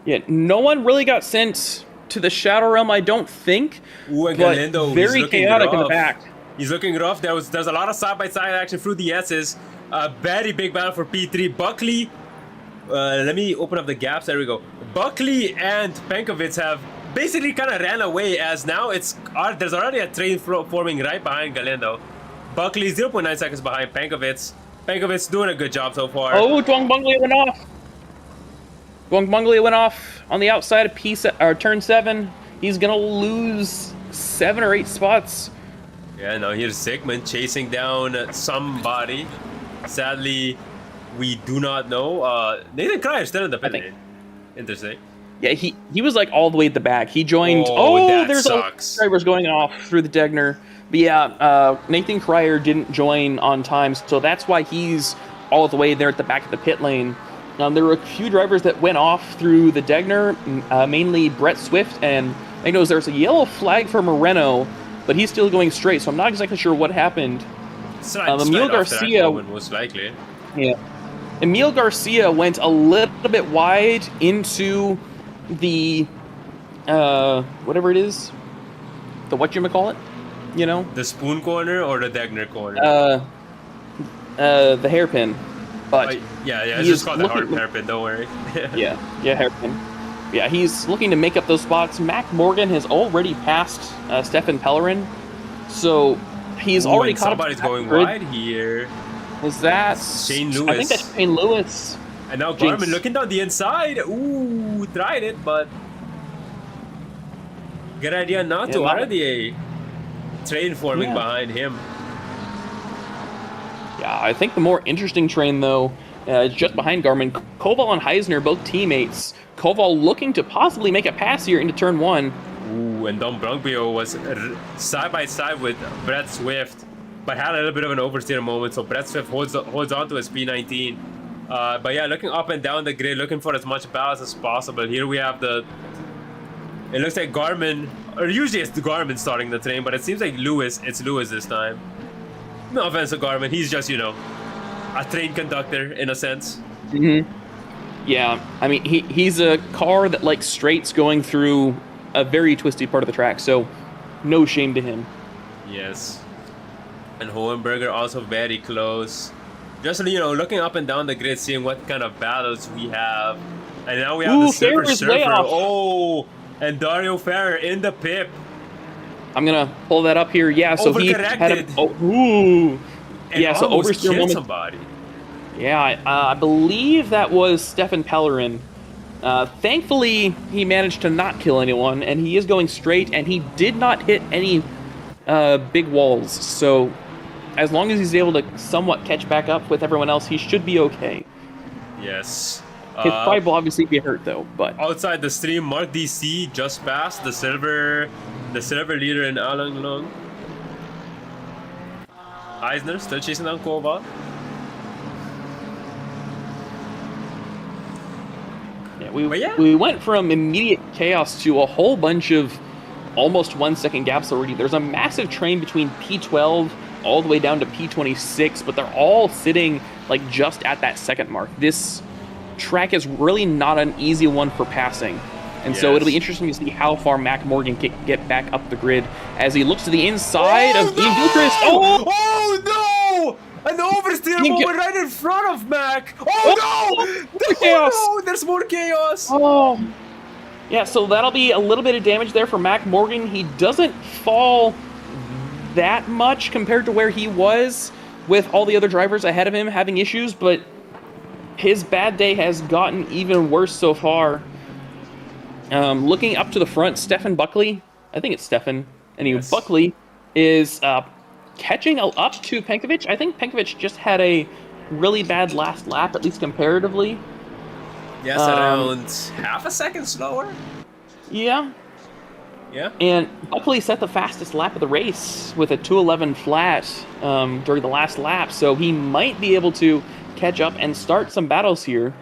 Yeah, no one really got sent to the Shadow Realm, I don't think. Ooh, and Galindo, very chaotic rough in the back. He's looking rough. There's a lot of side-by-side action through the S's. A very big battle for P3. Buckley, let me open up the gaps. There we go. Buckley and Penkovic have basically kind of ran away, as now there's already a train forming right behind Galindo. Buckley 0.9 seconds behind Penkovic. Penkovic's doing a good job so far. Oh, Dwongbongli went off. Dwongbongli went off on the outside of turn 7. He's going to lose 7 or 8 spots. Yeah, now here's Sigmund chasing down somebody. Sadly, we do not know. Nathan Cryer still in the pit lane. Interesting. Yeah, he was like all the way at the back. He joined. There's sucks. Drivers going off through the Degner. But yeah, Nathan Cryer didn't join on time, so that's why he's all the way there at the back of the pit lane. There were a few drivers that went off through the Degner, mainly Brett Swift, and I know there's a yellow flag for Moreno, but he's still going straight, so I'm not exactly sure what happened. Emil Garcia, most likely. Yeah, Emil Garcia went a little bit wide into the whatever it is, the whatchamacallit, you know? The spoon corner or the Degner corner? The hairpin. But yeah, it's just called the hairpin, don't worry. yeah, hairpin. Yeah, he's looking to make up those spots. Mac Morgan has already passed Stefan Pellerin, so he's already caught up. Somebody's going wide here. Is that Shane Lewis? I think that's Shane Lewis. And now Garmin looking down the inside. Ooh, tried it, but good idea not to. Already a train forming behind him. Yeah, I think the more interesting train, though, is just behind Garmin. Koval and Heisner, both teammates. Koval looking to possibly make a pass here into turn 1. Ooh, and Dom Bronkbio was side by side with Brett Swift, but had a little bit of an oversteer moment, so Brett Swift holds on to his P19. But yeah, looking up and down the grid, looking for as much balance as possible. Here we have the... It looks like Garmin, or usually it's the Garmin starting the train, but it seems like it's Lewis this time. No offense to Garmin, he's just, you know, a train conductor in a sense. Yeah, I mean, he's a car that likes straights going through a very twisty part of the track, so no shame to him. Yes. And Hohenberger also very close. Just, you know, looking up and down the grid, seeing what kind of battles we have. And now we have the Silver Farrer's way Surfer. off. Oh, and Dario Ferrer in the pip. I'm gonna pull that up here. Yeah, so he had a... And yeah, so almost oversteer killed moment. somebody. Yeah, I believe that was Stefan Pellerin. Thankfully, he managed to not kill anyone, and he is going straight, and he did not hit any big walls. So, as long as he's able to somewhat catch back up with everyone else, he should be okay. Yes. His pride will obviously be hurt, though. But outside the stream, Mark DC just passed the silver leader in Alanglong. Eisner still chasing down Kova. Yeah, we went from immediate chaos to a whole bunch of almost 1 second gaps already. There's a massive train between P12 all the way down to P26, but they're all sitting like just at that second mark. This track is really not an easy one for passing. And so it'll be interesting to see how far Mac Morgan can get back up the grid as he looks to the inside of Ian Gilchrist. Oh no! An oversteer moment right in front of Mac. Oh no! Chaos. Oh no! There's more chaos. Oh. Yeah, so that'll be a little bit of damage there for Mac Morgan. He doesn't fall that much compared to where he was with all the other drivers ahead of him having issues, but his bad day has gotten even worse so far. Looking up to the front, Stefan Buckley, I think it's Stefan, anyway, yes. Buckley is catching up to Penkovic. I think Penkovic just had a really bad last lap, at least comparatively. Yes, around half a second slower. Yeah. Yeah. And Buckley set the fastest lap of the race with a 2:11 flat during the last lap, so he might be able to catch up and start some battles here.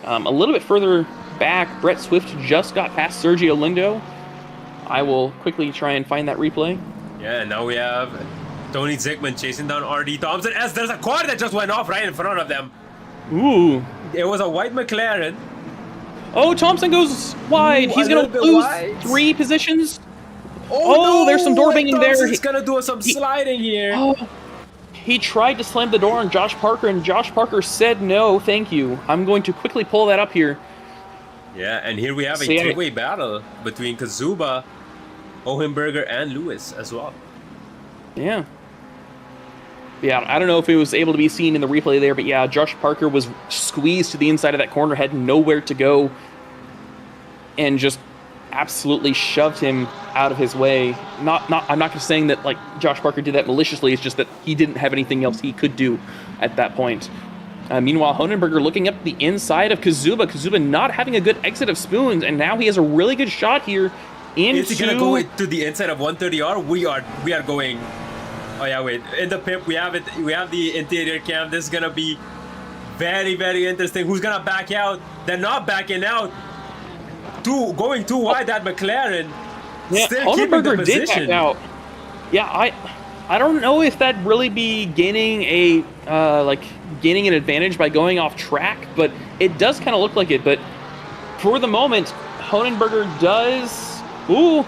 A little bit further back, Brett Swift just got past Sergio Lindo. I will quickly try and find that replay. Yeah, and now we have Tony Zickman chasing down R.D. Thompson as there's a car that just went off right in front of them. Ooh. It was a white McLaren. Oh, Thompson goes wide. He's going to lose 3 positions. Oh, no, there's some door banging there. He's going to do some sliding here. Oh, he tried to slam the door on Josh Parker, and Josh Parker said no, thank you. I'm going to quickly pull that up here. Yeah, and here we have a two-way battle between Kazuba, Hohenberger, and Lewis as well. Yeah. Yeah, I don't know if it was able to be seen in the replay there, but yeah, Josh Parker was squeezed to the inside of that corner, had nowhere to go, and just absolutely shoved him out of his way. I'm not saying that like Josh Parker did that maliciously. It's just that he didn't have anything else he could do at that point. Meanwhile, Honenberger looking up the inside of Kazuba. Kazuba not having a good exit of Spoons, and now he has a really good shot here into... Is he gonna go to the inside of 130R? We are going... Oh yeah, wait. In the pip, we have it. We have the interior cam. This is gonna be very, very interesting. Who's gonna back out? They're not backing out. Going too wide. That McLaren. Yeah, still keeping the Honenberger did position. back out. Yeah, I don't know if that'd really be gaining a gaining an advantage by going off track, but it does kind of look like it. But for the moment, Honenberger does. Ooh,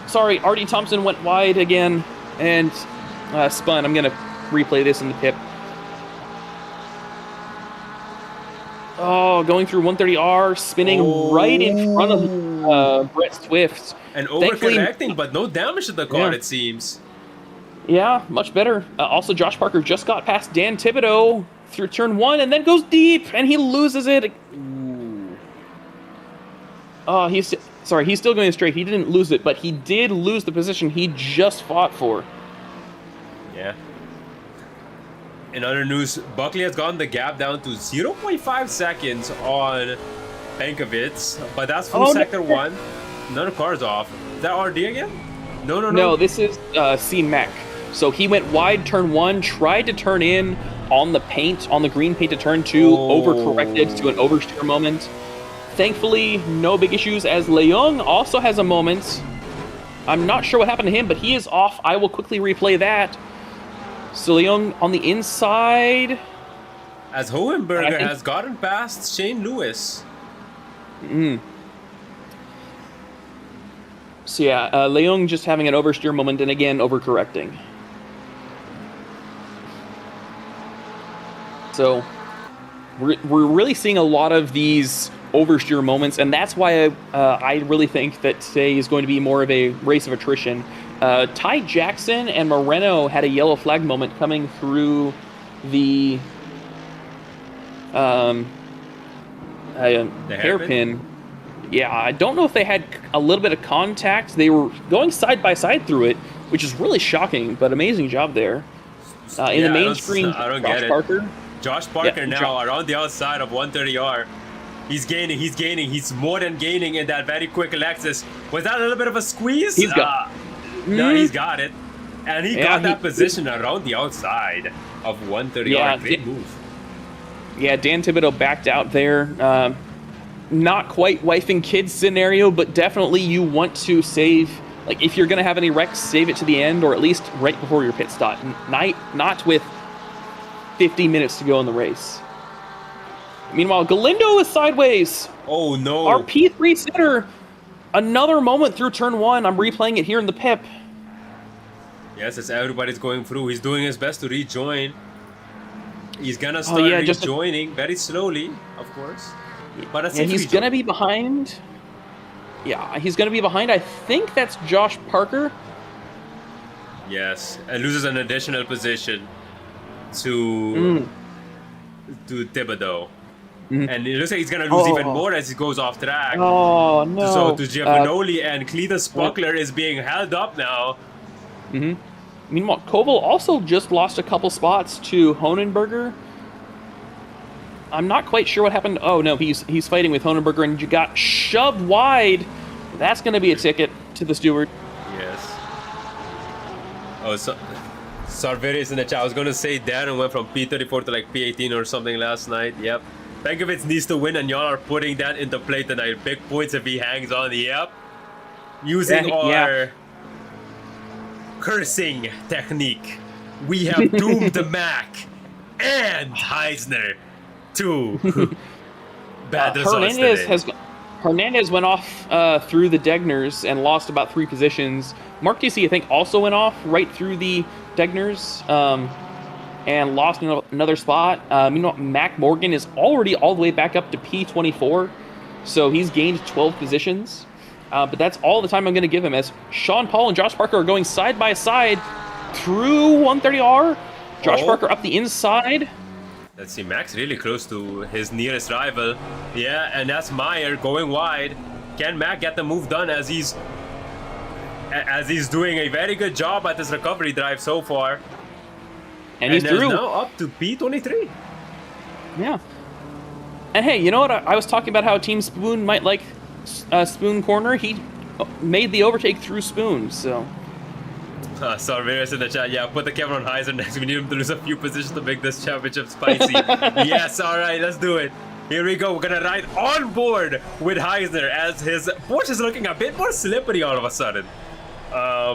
sorry, R.D. Thompson went wide again and spun. I'm gonna replay this in the pip. Oh, going through 130R, spinning right in front of Brett Swift. And overcorrecting, but no damage to the car, it seems. Yeah, much better. Also, Josh Parker just got past Dan Thibodeau through turn 1 and then goes deep, and he loses it. Ooh. Oh, he's still going straight. He didn't lose it, but he did lose the position he just fought for. Yeah. In other news, Buckley has gotten the gap down to 0.5 seconds on Penkovic, but that's from sector 1. Another car's off. Is that RD again? No. No, this is C-Mech. So he went wide turn 1, tried to turn in on the paint, on the green paint to turn 2, overcorrected to an oversteer moment. Thankfully, no big issues, as Leung also has a moment. I'm not sure what happened to him, but he is off. I will quickly replay that. So Leung on the inside. As Hohenberger has gotten past Shane Lewis. So yeah, Leung just having an oversteer moment, and again, overcorrecting. So we're really seeing a lot of these oversteer moments, and that's why I really think that today is going to be more of a race of attrition. Ty Jackson and Moreno had a yellow flag moment coming through the hairpin. Yeah, I don't know if they had a little bit of contact. They were going side by side through it, which is really shocking, but amazing job there. In the main screen, Josh Parker. Josh Parker now around the outside of 130R. He's gaining, he's more than gaining in that very quick Alexis. Was that a little bit of a squeeze? He's got No, he's got it. And he got that position around the outside of 130R. Great move. Yeah, Dan Thibodeau backed out there. Not quite wife and kids scenario, but definitely you want to save, like if you're going to have any wrecks, save it to the end, or at least right before your pit stop. Not with 50 minutes to go in the race. Meanwhile, Galindo is sideways. Oh no. Our P3 sitter, another moment through turn 1. I'm replaying it here in the pip. Yes, as everybody's going through, he's doing his best to rejoin. He's gonna start rejoining very slowly, of course. But he's gonna be behind. Yeah, he's gonna be behind. I think that's Josh Parker. Yes, and loses an additional position to Thibodeau. And it looks like he's gonna lose even more as he goes off track. Oh no! So to Giovanoli and Cletus Buckler is being held up now. Meanwhile, Koval also just lost a couple spots to Honenberger. I'm not quite sure what happened. Oh no, he's fighting with Honenberger and you got shoved wide. That's going to be a ticket to the steward. Yes. Oh, so Sarveris in the chat. I was going to say Darren went from P34 to like P18 or something last night. Yep. Benkovic needs to win, and y'all are putting that into play tonight. Big points if he hangs on. Yep. Using our cursing technique, we have doomed Mac and Heisner to bad results today. Hernandez went off through the Degners and lost about 3 positions. Mark TC, I think, also went off right through the Degners and lost another spot. Meanwhile, Mac Morgan is already all the way back up to P24, so he's gained 12 positions. But that's all the time I'm going to give him, as Sean Paul and Josh Parker are going side by side through 130R. Josh Parker up the inside. Let's see, Mac's really close to his nearest rival. Yeah, and that's Meyer going wide. Can Mac get the move done as he's doing a very good job at this recovery drive so far? And he's through. Now up to P23. Yeah. And hey, you know what? I was talking about how Team Spoon might like Spoon Corner. He made the overtake through Spoon, so... Sarveris in the chat, yeah, put the camera on Heisner next. We need him to lose a few positions to make this championship spicy. Yes, alright, let's do it. Here we go, we're gonna ride on board with Heisner as his Porsche is looking a bit more slippery all of a sudden. I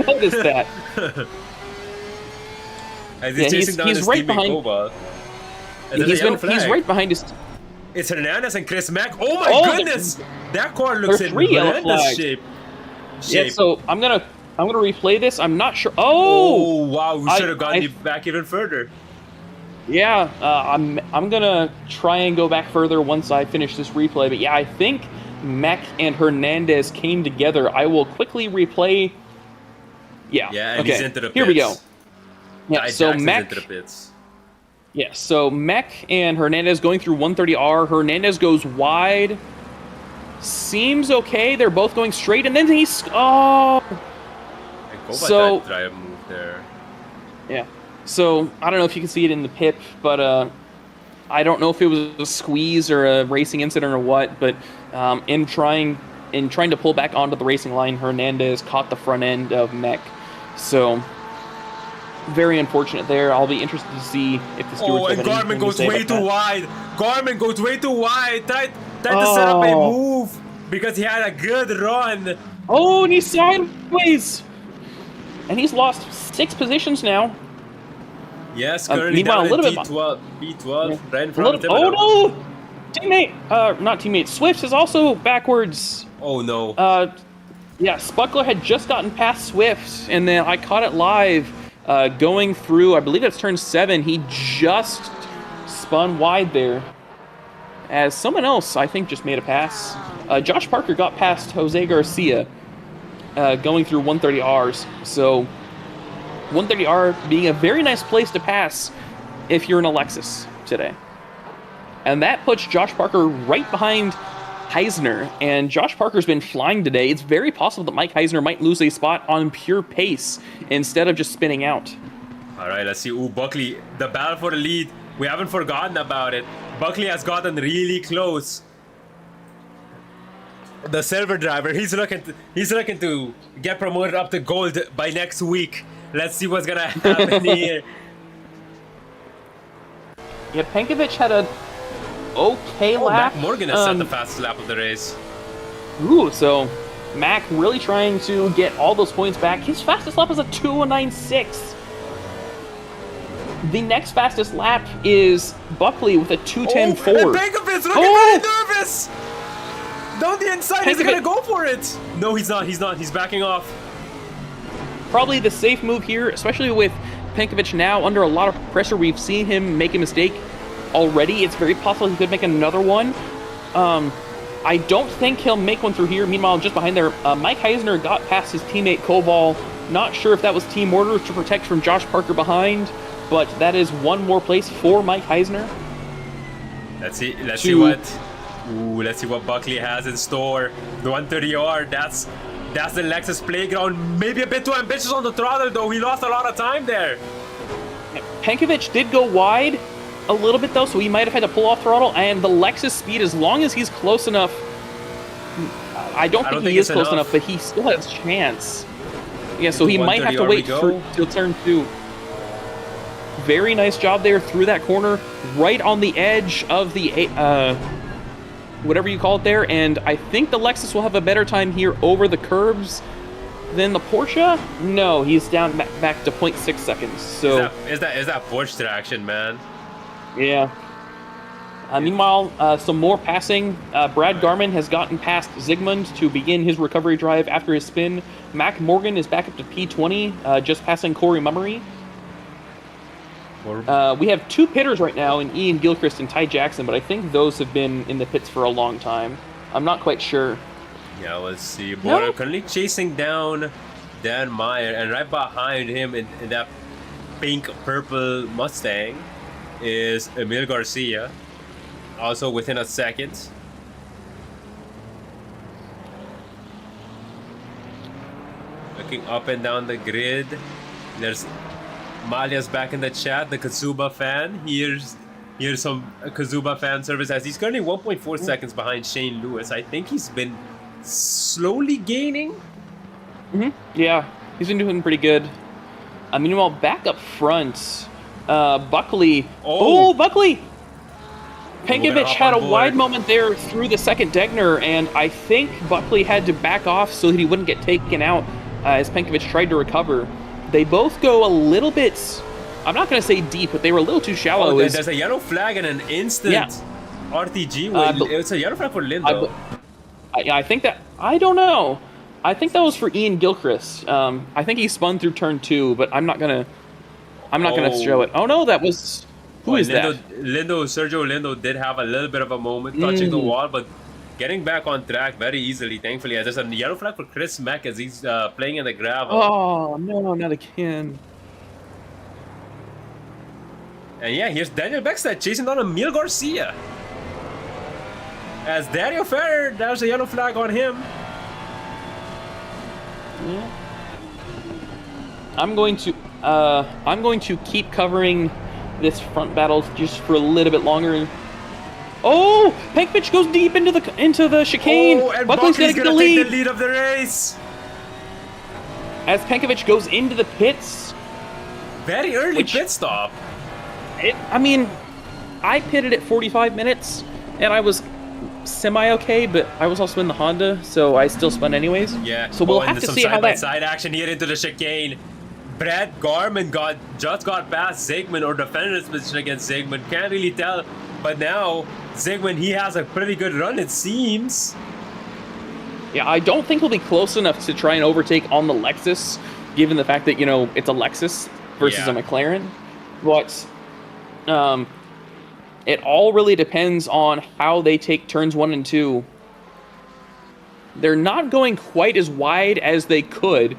noticed that. As he's chasing down his right teammate Koba. He's right behind his... It's Hernandez and Chris Mack. Oh my goodness! That car looks in horrendous shape. Yeah, so I'm gonna replay this. I'm not sure. Oh wow, we should have gone back even further. Yeah, I'm gonna try and go back further once I finish this replay. But yeah, I think Mack and Hernandez came together. I will quickly replay. Yeah. Yeah, and he's into the pits. Here we go. Yeah, so Jackson's Mack. Into the pits. Yeah, so Mack and Hernandez going through 130R. Hernandez goes wide. Seems okay. They're both going straight, and then he's So drive move there. Yeah. So I don't know if you can see it in the pip, but I don't know if it was a squeeze or a racing incident or what. But in trying to pull back onto the racing line, Hernandez caught the front end of Mack. So very unfortunate there. I'll be interested to see if the stewards Oh, and have anything Garmin to goes say way about too that. wide. Garmin goes way too wide. Tried to set up a move because he had a good run. Oh, and he's sideways. And he's lost 6 positions now. Yes, currently meanwhile, down a little in bit B12, right in A front of little, him. oh no! Teammate, not teammate, Swift is also backwards. Oh no. Yeah, Spuckler had just gotten past Swift, and then I caught it live going through, I believe that's turn 7. He just spun wide there. As someone else, I think, just made a pass. Josh Parker got past Jose Garcia going through 130Rs. So 130R being a very nice place to pass if you're in a Lexus today. And that puts Josh Parker right behind Heisner, and Josh Parker's been flying today. It's very possible that Mike Heisner might lose a spot on pure pace instead of just spinning out. All right, let's see. Ooh, Buckley, the battle for the lead. We haven't forgotten about it. Buckley has gotten really close. The silver driver, he's looking to get promoted up to gold by next week. Let's see what's gonna happen here. Yeah, Penkovic had a okay lap. Mac Morgan has set the fastest lap of the race. Ooh, so Mac really trying to get all those points back. His fastest lap is a 2:09.6. The next fastest lap is Buckley with a 2:10.4. And Penkovic looking very nervous. Down the inside, he's gonna go for it. No, he's not. He's backing off. Probably the safe move here, especially with Penkovic now under a lot of pressure. We've seen him make a mistake already. It's very possible he could make another one. I don't think he'll make one through here. Meanwhile, just behind there, Mike Heisner got past his teammate Koval. Not sure if that was team orders to protect from Josh Parker behind, but that is one more place for Mike Heisner. Let's see what Buckley has in store. The 130R, that's the Lexus playground. Maybe a bit too ambitious on the throttle though. He lost a lot of time there. Penkovic did go wide a little bit though, so he might have had to pull off throttle, and the Lexus speed, as long as he's close enough, I don't think he is close enough, but he still has a chance. Yeah, so he might have to wait till turn 2. Very nice job there through that corner, right on the edge of the whatever you call it there, and I think the Lexus will have a better time here over the curbs than the Porsche. No, he's down back to 0.6 seconds. So is that Porsche traction, man? Yeah. Meanwhile, some more passing. Brad Garman has gotten past Zygmunt to begin his recovery drive after his spin. Mac Morgan is back up to P20, just passing Corey Mummery. We have 2 pitters right now in Ian Gilchrist and Ty Jackson, but I think those have been in the pits for a long time. I'm not quite sure. Yeah, let's see. Border currently chasing down Dan Meyer, and right behind him in that pink-purple Mustang is Emil Garcia, also within a second. Looking up and down the grid, there's Malia's back in the chat, the Kazuba fan. Here's some Kazuba fan service as he's currently 1.4 seconds behind Shane Lewis. I think he's been slowly gaining. Yeah, he's been doing pretty good. Meanwhile, back up front, Buckley. Oh, Buckley! Penkovic had a wide moment there through the second Degner, and I think Buckley had to back off so that he wouldn't get taken out as Penkovic tried to recover. They both go a little bit, I'm not going to say deep, but they were a little too shallow. There's a yellow flag and an instant RTG. It's a yellow flag for Lindo. I think that, I don't know. I think that was for Ian Gilchrist. I think he spun through turn 2, but I'm not gonna show it. Oh no, that was, who is that? Sergio Lindo did have a little bit of a moment touching the wall, but getting back on track very easily, thankfully. As there's a yellow flag for Chris Mack as he's playing in the gravel. Oh no, not again. And yeah, here's Daniel Beckstead chasing down Emil Garcia. As Dario Ferrer, there's a yellow flag on him. Yeah. I'm going to keep covering this front battle just for a little bit longer. Oh, Penkovic goes deep into the chicane. Oh, and Buckley's gonna get the lead. Take the lead of the race. As Penkovic goes into the pits. very early pit stop. I mean, I pitted at 45 minutes, and I was semi-okay, but I was also in the Honda, so I still spun anyways. Yeah, so we'll have to see how that... side action here into the chicane. Brad Garman just got past Zygmunt, or defended his position against Zygmunt. Can't really tell, but now Zygmunt, he has a pretty good run, it seems. Yeah, I don't think he'll be close enough to try and overtake on the Lexus, given the fact that, you know, it's a Lexus versus a McLaren. But it all really depends on how they take turns 1 and 2. They're not going quite as wide as they could,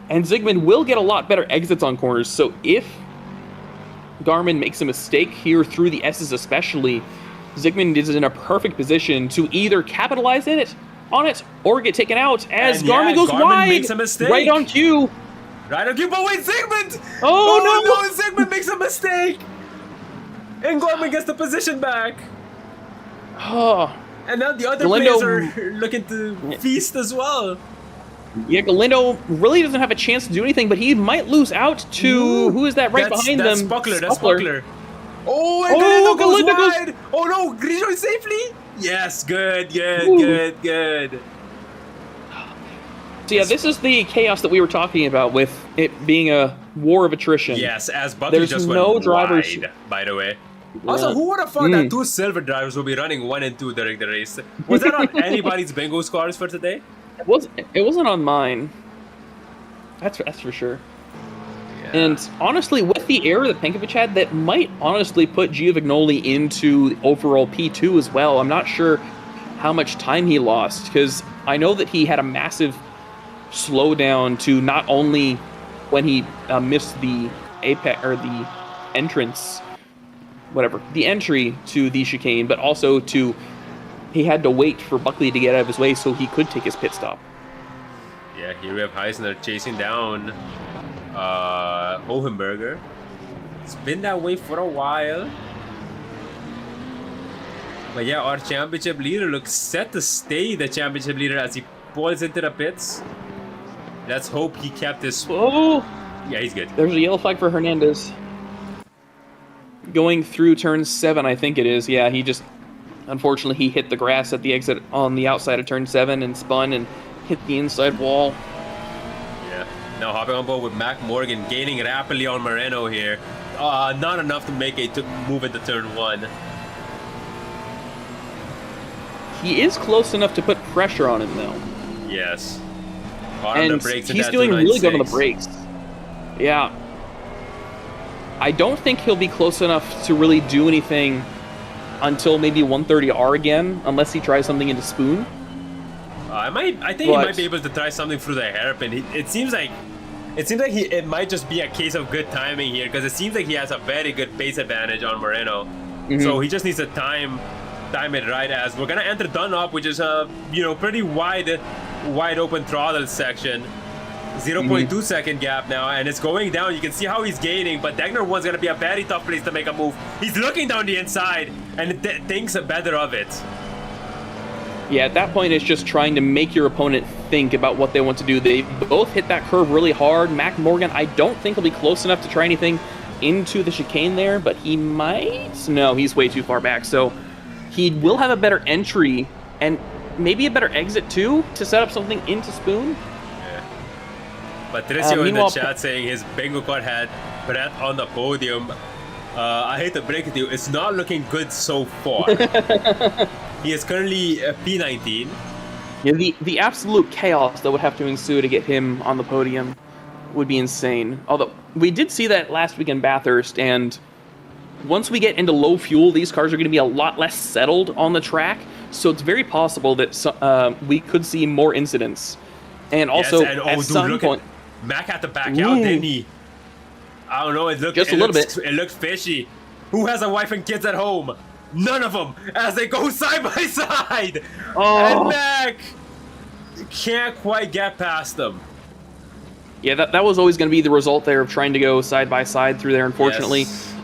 and Zygmunt will get a lot better exits on corners. So if Garmin makes a mistake here through the S's especially, Zygmunt is in a perfect position to either capitalize on it or get taken out as Garmin goes wide. Makes a mistake. Right on cue. Right on cue, but wait, Zygmunt! Oh no, Zygmunt makes a mistake! And Garmin gets the position back. Oh. And now the other players are looking to feast as well. Yeah, Galindo really doesn't have a chance to do anything, but he might lose out to... Who is that that's them? That's Spuckler. Oh, and Galindo goes wide! Oh no, Grigio safely? Yes, good. So yeah, this is the chaos that we were talking about with it being a war of attrition. Yes, as Buckley just went wide, by the way. Also, who would have thought that 2 silver drivers will be running 1 and 2 during the race? Was that on anybody's bingo scores for today? It wasn't on mine. That's for sure. Yeah. And honestly, with the error that Penkovic had, that might honestly put Giovignoli into overall P2 as well. I'm not sure how much time he lost, because I know that he had a massive slowdown to not only when he missed the apex or the entrance, the entry to the chicane, but also he had to wait for Buckley to get out of his way so he could take his pit stop. Yeah, here we have Heisner chasing down Hohenberger. It's been that way for a while. But yeah, our championship leader looks set to stay the championship leader as he pulls into the pits. Let's hope he kept his... Oh! Yeah, he's good. There's a yellow flag for Hernandez. Going through turn 7, I think it is. Yeah, he just... Unfortunately, he hit the grass at the exit on the outside of turn 7 and spun and hit the inside wall. Yeah. Now hopping on board with Mac Morgan, gaining rapidly on Moreno here. Not enough to make a move into turn 1. He is close enough to put pressure on him, though. Yes. And he's doing really good on the brakes. Yeah. I don't think he'll be close enough to really do anything until maybe 130R again, unless he tries something into Spoon. I think he might be able to try something through the hairpin. It seems like it might just be a case of good timing here, because it seems like he has a very good pace advantage on Moreno. So he just needs to time it right, as we're gonna enter Dunlop, which is a pretty wide open throttle section. 0.2 second gap now, and it's going down. You can see how he's gaining, but Degner 1's gonna be a very tough place to make a move. He's looking down the inside and thinks better of it. Yeah, at that point, it's just trying to make your opponent think about what they want to do. They both hit that curve really hard. Mac Morgan, I don't think he'll be close enough to try anything into the chicane there, but he might. No, he's way too far back, so he will have a better entry and maybe a better exit too to set up something into Spoon. Patricio in the chat saying his bingo card had Brett on the podium. I hate to break it to you, it's not looking good so far. He is currently P19. Yeah, the absolute chaos that would have to ensue to get him on the podium would be insane. Although, we did see that last week in Bathurst, and once we get into low fuel, these cars are going to be a lot less settled on the track, so it's very possible that we could see more incidents. And also, at some point... Mac had to back out, didn't he? I don't know. It looked bit. It looked fishy. Who has a wife and kids at home? None of them. As they go side by side, and Mac can't quite get past them. Yeah, that was always going to be the result there of trying to go side by side through there. Unfortunately, yes.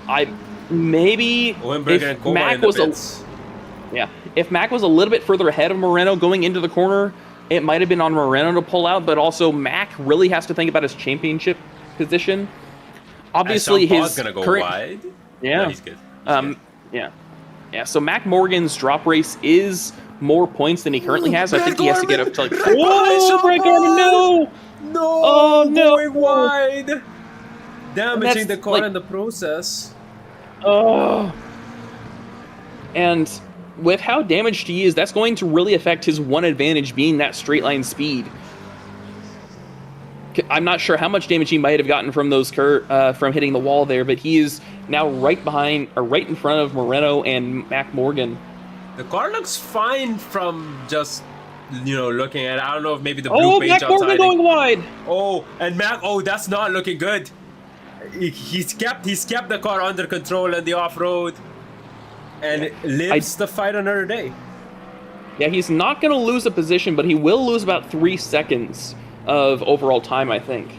If Mac was a little bit further ahead of Moreno going into the corner, it might have been on Moreno to pull out, but also Mac really has to think about his championship position. obviously Jean-Paul's his gonna go current, wide. yeah, No, he's good. He's good. yeah. So Mac Morgan's drop race is more points than he currently has. I think he has to get up to like. Oh, Brett Garvin, no! No! Oh, no! Going wide! Damaging the car like- in the process. Oh. And with how damaged he is, that's going to really affect his one advantage, being that straight line speed. I'm not sure how much damage he might have gotten from those from hitting the wall there, but he is now right behind or right in front of Moreno and Mac Morgan. The car looks fine from just, looking at it. I don't know if maybe the blue page Mac Morgan outside. going wide. Oh, and Mac. Oh, that's not looking good. He's kept the car under control in the off-road, and lives to fight another day. Yeah, he's not going to lose a position, but he will lose about 3 seconds of overall time, I think.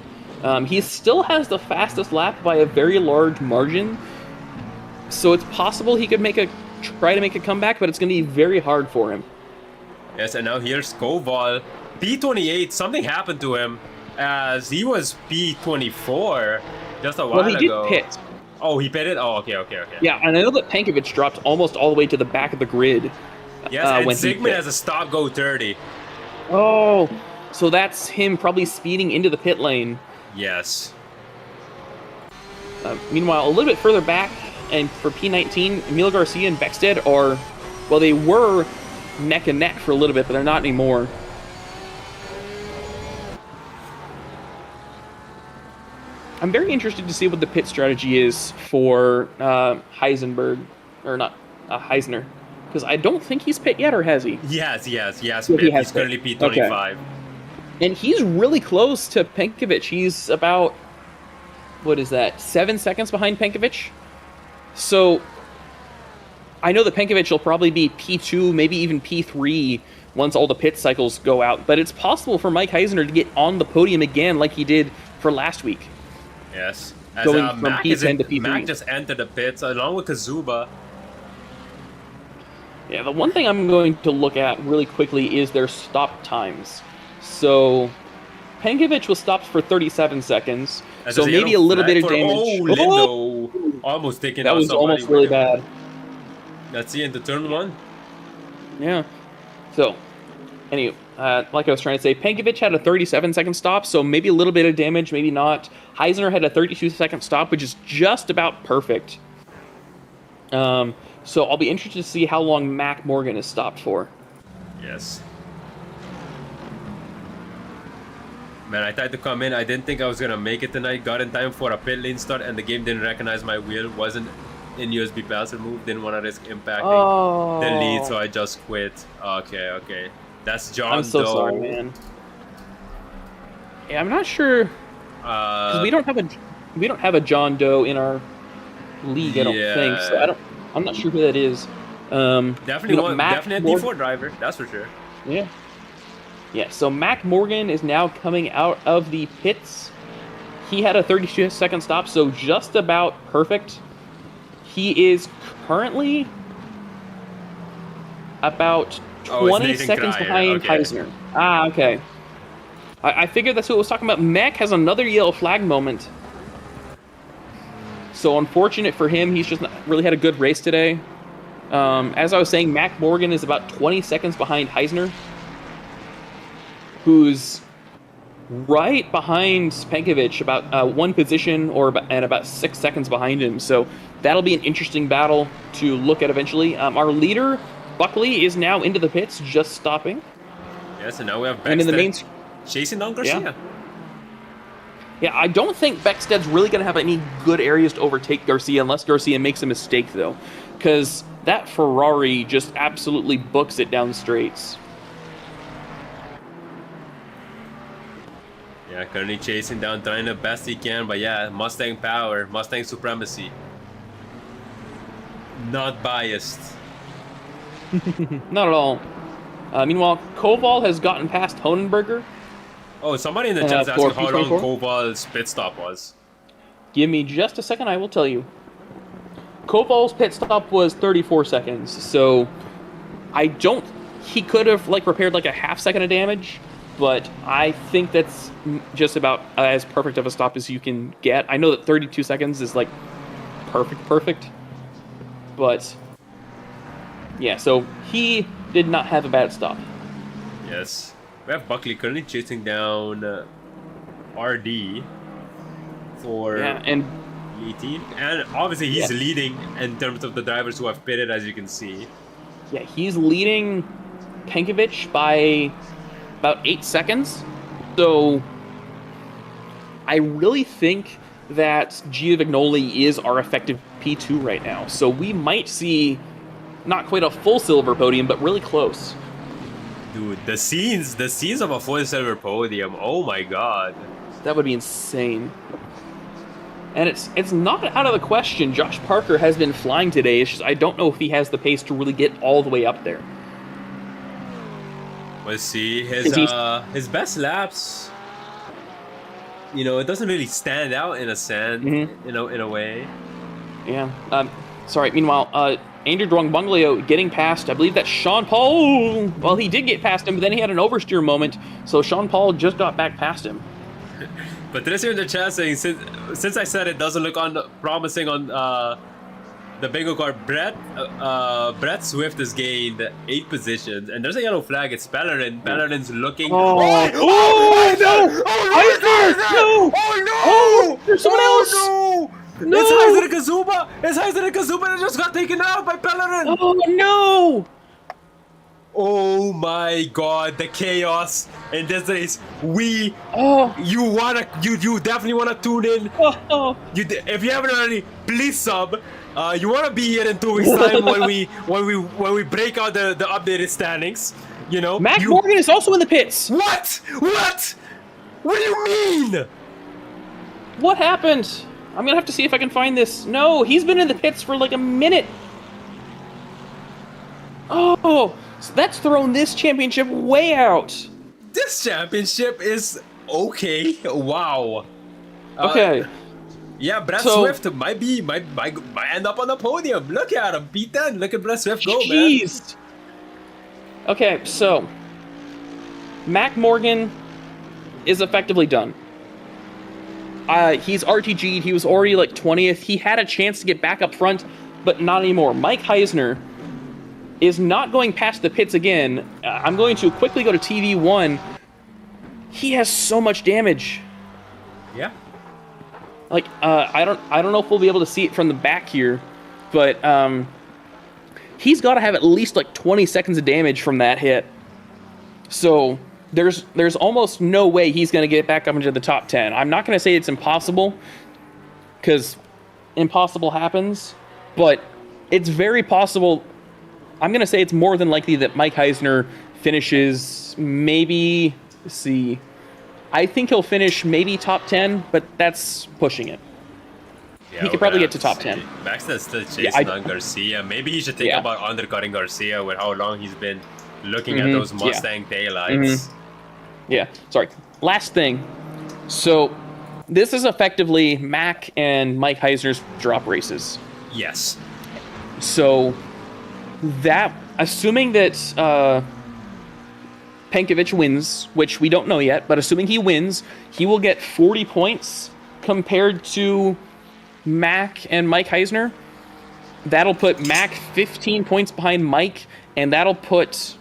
He still has the fastest lap by a very large margin, so it's possible he could try to make a comeback, but it's going to be very hard for him. Yes, and now here's Koval. P28, something happened to him, as he was P24 just a while ago. Well, he did pit. Oh, he pitted? Oh, okay. Yeah, and I know that Pankovic dropped almost all the way to the back of the grid. Yes, and when he Sigmund pit. has a stop go 30. Oh, so that's him probably speeding into the pit lane. Yes. Meanwhile, a little bit further back, and for P19, Emilio Garcia and Beckstead they were neck and neck for a little bit, but they're not anymore. I'm very interested to see what the pit strategy is for Heisenberg, or not, Heisner, because I don't think he's pit yet, or has he? Yes. Yeah, Pit. he has He's pit. currently P25. And he's really close to Pankovic. He's about, 7 seconds behind Pankovic? So, I know that Pankovic will probably be P2, maybe even P3 once all the pit cycles go out, but it's possible for Mike Heisner to get on the podium again like he did for last week. Yes. As, Going from Mac P10 to P3. Mac just entered the pits along with Kazuba. Yeah, the one thing I'm going to look at really quickly is their stop times. So, Pankovic was stopped for 37 seconds, As so there's maybe a yellow little flag bit of for- damage. Oh, Lindo. Almost taking That out was somebody almost really with him. bad. Let's see into turn 1. Yeah. So, anyway, like I was trying to say, Pankovic had a 37-second stop, so maybe a little bit of damage, maybe not. Heisner had a 32-second stop, which is just about perfect. So I'll be interested to see how long Mac Morgan is stopped for. Yes. Man, I tried to come in. I didn't think I was going to make it tonight. Got in time for a pit lane start, and the game didn't recognize my wheel. Wasn't in USB passive move. Didn't want to risk impacting the lead, so I just quit. Okay. That's John I'm so Doe. sorry, man. Yeah, I'm not sure, because we don't have a John Doe in our league. I don't think so. I'm not sure who that is. Definitely definitely a Morgan- D4 driver. That's for sure. Yeah. Yeah, so Mac Morgan is now coming out of the pits. He had a 32-second stop, so just about perfect. He is currently about 20 seconds Cryer. behind Okay. Heisner. Okay. I figured that's what I was talking about. Mac has another yellow flag moment. So unfortunate for him, he's just not really had a good race today. As I was saying, Mac Morgan is about 20 seconds behind Heisner, who's right behind Pankovic, about one position and about 6 seconds behind him. So that'll be an interesting battle to look at eventually. Our leader, Buckley, is now into the pits, just stopping. Yes, and now we have And in the main... chasing down Garcia. Yeah, I don't think Beckstead's really going to have any good areas to overtake Garcia unless Garcia makes a mistake, though. Because that Ferrari just absolutely books it down straights. Yeah, currently chasing down, trying the best he can, but yeah, Mustang power, Mustang supremacy. Not biased. Not at all. Meanwhile, Koval has gotten past Honenberger. Oh, somebody in the chat's for asking how long P24? Koval's pit stop was. Give me just a second, I will tell you. Koval's pit stop was 34 seconds, so he could have repaired a half second of damage, but I think that's just about as perfect of a stop as you can get. I know that 32 seconds is like perfect, but yeah, so he did not have a bad stop. Yes. We have Buckley currently chasing down RD for and 18. And obviously he's leading in terms of the drivers who have pitted, as you can see. Yeah, he's leading Penkovic by about 8 seconds. So I really think that Giovignoli is our effective P2 right now. So we might see not quite a full silver podium, but really close. Dude, the scenes of a full silver podium. Oh my god. That would be insane. And it's not out of the question. Josh Parker has been flying today. It's just I don't know if he has the pace to really get all the way up there. Let's see his best laps. You know, it doesn't really stand out in a sense, in a way. Yeah. Sorry. Meanwhile, Andrew Dwangbanglio getting past. I believe that's Sean Paul. Well, he did get past him, but then he had an oversteer moment. So Sean Paul just got back past him. But this here in the chat saying, since I said it doesn't look promising on the bingo card, Brett Swift has gained 8 positions, and there's a yellow flag. It's Pellerin. Pellerin's looking. No! There's someone else. No! No! It's Heiser Kazuba that just got taken out by Pellerin. Oh no! Oh my god, the chaos in this race. You definitely wanna tune in. If you haven't already, please sub. You wanna be here in 2 weeks' time when we break out the updated standings. You know, Mac Morgan is also in the pits. What? What do you mean? What happened? I'm gonna have to see if I can find this. No, he's been in the pits for like a minute. Oh, so that's thrown this championship way out. This championship is okay. Wow. Okay. Yeah, Brett Swift might end up on the podium. Look at him, P10. Look at Brett Swift go, man. Okay, so Mac Morgan is effectively done. He's RTG'd. He was already like 20th. He had a chance to get back up front, but not anymore. Mike Heisner is not going past the pits again. I'm going to quickly go to TV1. He has so much damage. Yeah. Like I don't know if we'll be able to see it from the back here, but he's got to have at least like 20 seconds of damage from that hit. So there's almost no way he's going to get back up into the top 10. I'm not going to say it's impossible, because impossible happens, but it's very possible. I'm going to say it's more than likely that Mike Heisner finishes maybe, let's see, I think he'll finish maybe top 10, but that's pushing it. Yeah, he could probably get to top 10. Max is still chasing on Garcia. Maybe he should think about undercutting Garcia with how long he's been looking at those Mustang taillights. Yeah, sorry. Last thing. So this is effectively Mac and Mike Heisner's drop races. Yes. So that, assuming that Penkovic wins, which we don't know yet, but assuming he wins, he will get 40 points compared to Mac and Mike Heisner. That'll put Mac 15 points behind Mike, and that'll put